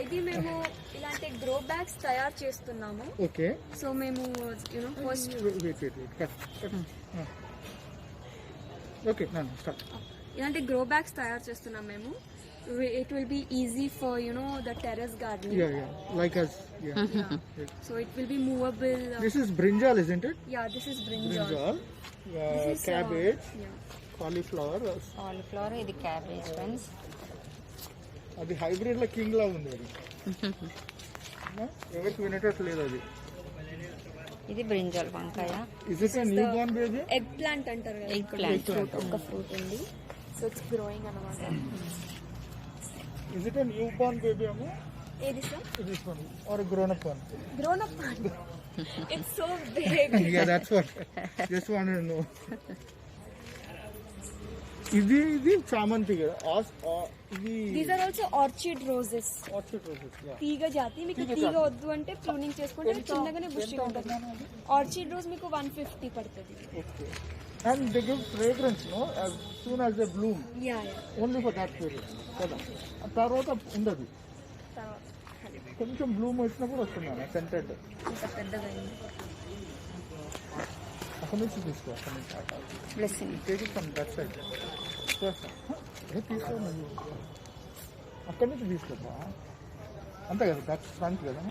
ఇది మేము ఇలాంటి గ్రో బ్యాగ్స్ తయారు చేస్తున్నాము. ఓకే. సో మేము ఫస్ట్ ఓకే స్టార్ట్. ఇలాంటి గ్రో బ్యాగ్స్ తయారు చేస్తున్నాం మేము. It will be easy for the terrace gardening. Like us. So it will be movable. This is brinjal, isn't it? Yeah, this is brinjal. Brinjal, This is, cabbage, yeah. cauliflower. Cauliflower. ఇది క్యాబేజ్ ఫ్రెండ్స్. అది హైబ్రిడ్ లో కింగ్ లా ఉంది అది. ఎవరికి వినేటట్టు లేదు అది. ఇది బ్రింజాల్ వంకాయ. Is it a newborn baby? Egg plant అంటారు కదా. Egg plant. ఒక ఫ్రూట్ ఉంది. సో ఇట్స్ గ్రోయింగ్ అన్నమాట. Is it a newborn baby అమ్మా? ఏది sir? This one or a grown up one? Grown up one. It's so big. Yeah, that's what. Just wanted to know. ఇది చామంతి కదా. ఇది These are also orchid roses. Orchid roses. తీగ జాతి. మీకు తీగ వద్దు అంటే ప్రూనింగ్ చేసుకుంటే చిన్నగానే బుష్గా ఉంటుంది. ఆర్చిడ్ రోజ్ మీకు 150 పడుతుంది. Okay. And they give fragrance, no? As soon as they bloom. Yeah. Only for that period. కదా. ఆ తర్వాత ఉండదు. తర్వాత కొంచెం బ్లూమ్ వచ్చినప్పుడు వస్తున్నాను సెంటెడ్. ఇంత పెద్దగా అయింది. అక్కడి నుంచి తీసుకో, అక్కడి నుంచి blessing. Take it from that side. తీసుకో నువ్వు అక్కడి నుంచి తీసుకోపా, అంతే కదా, దట్ ఫ్రంట్ కదా.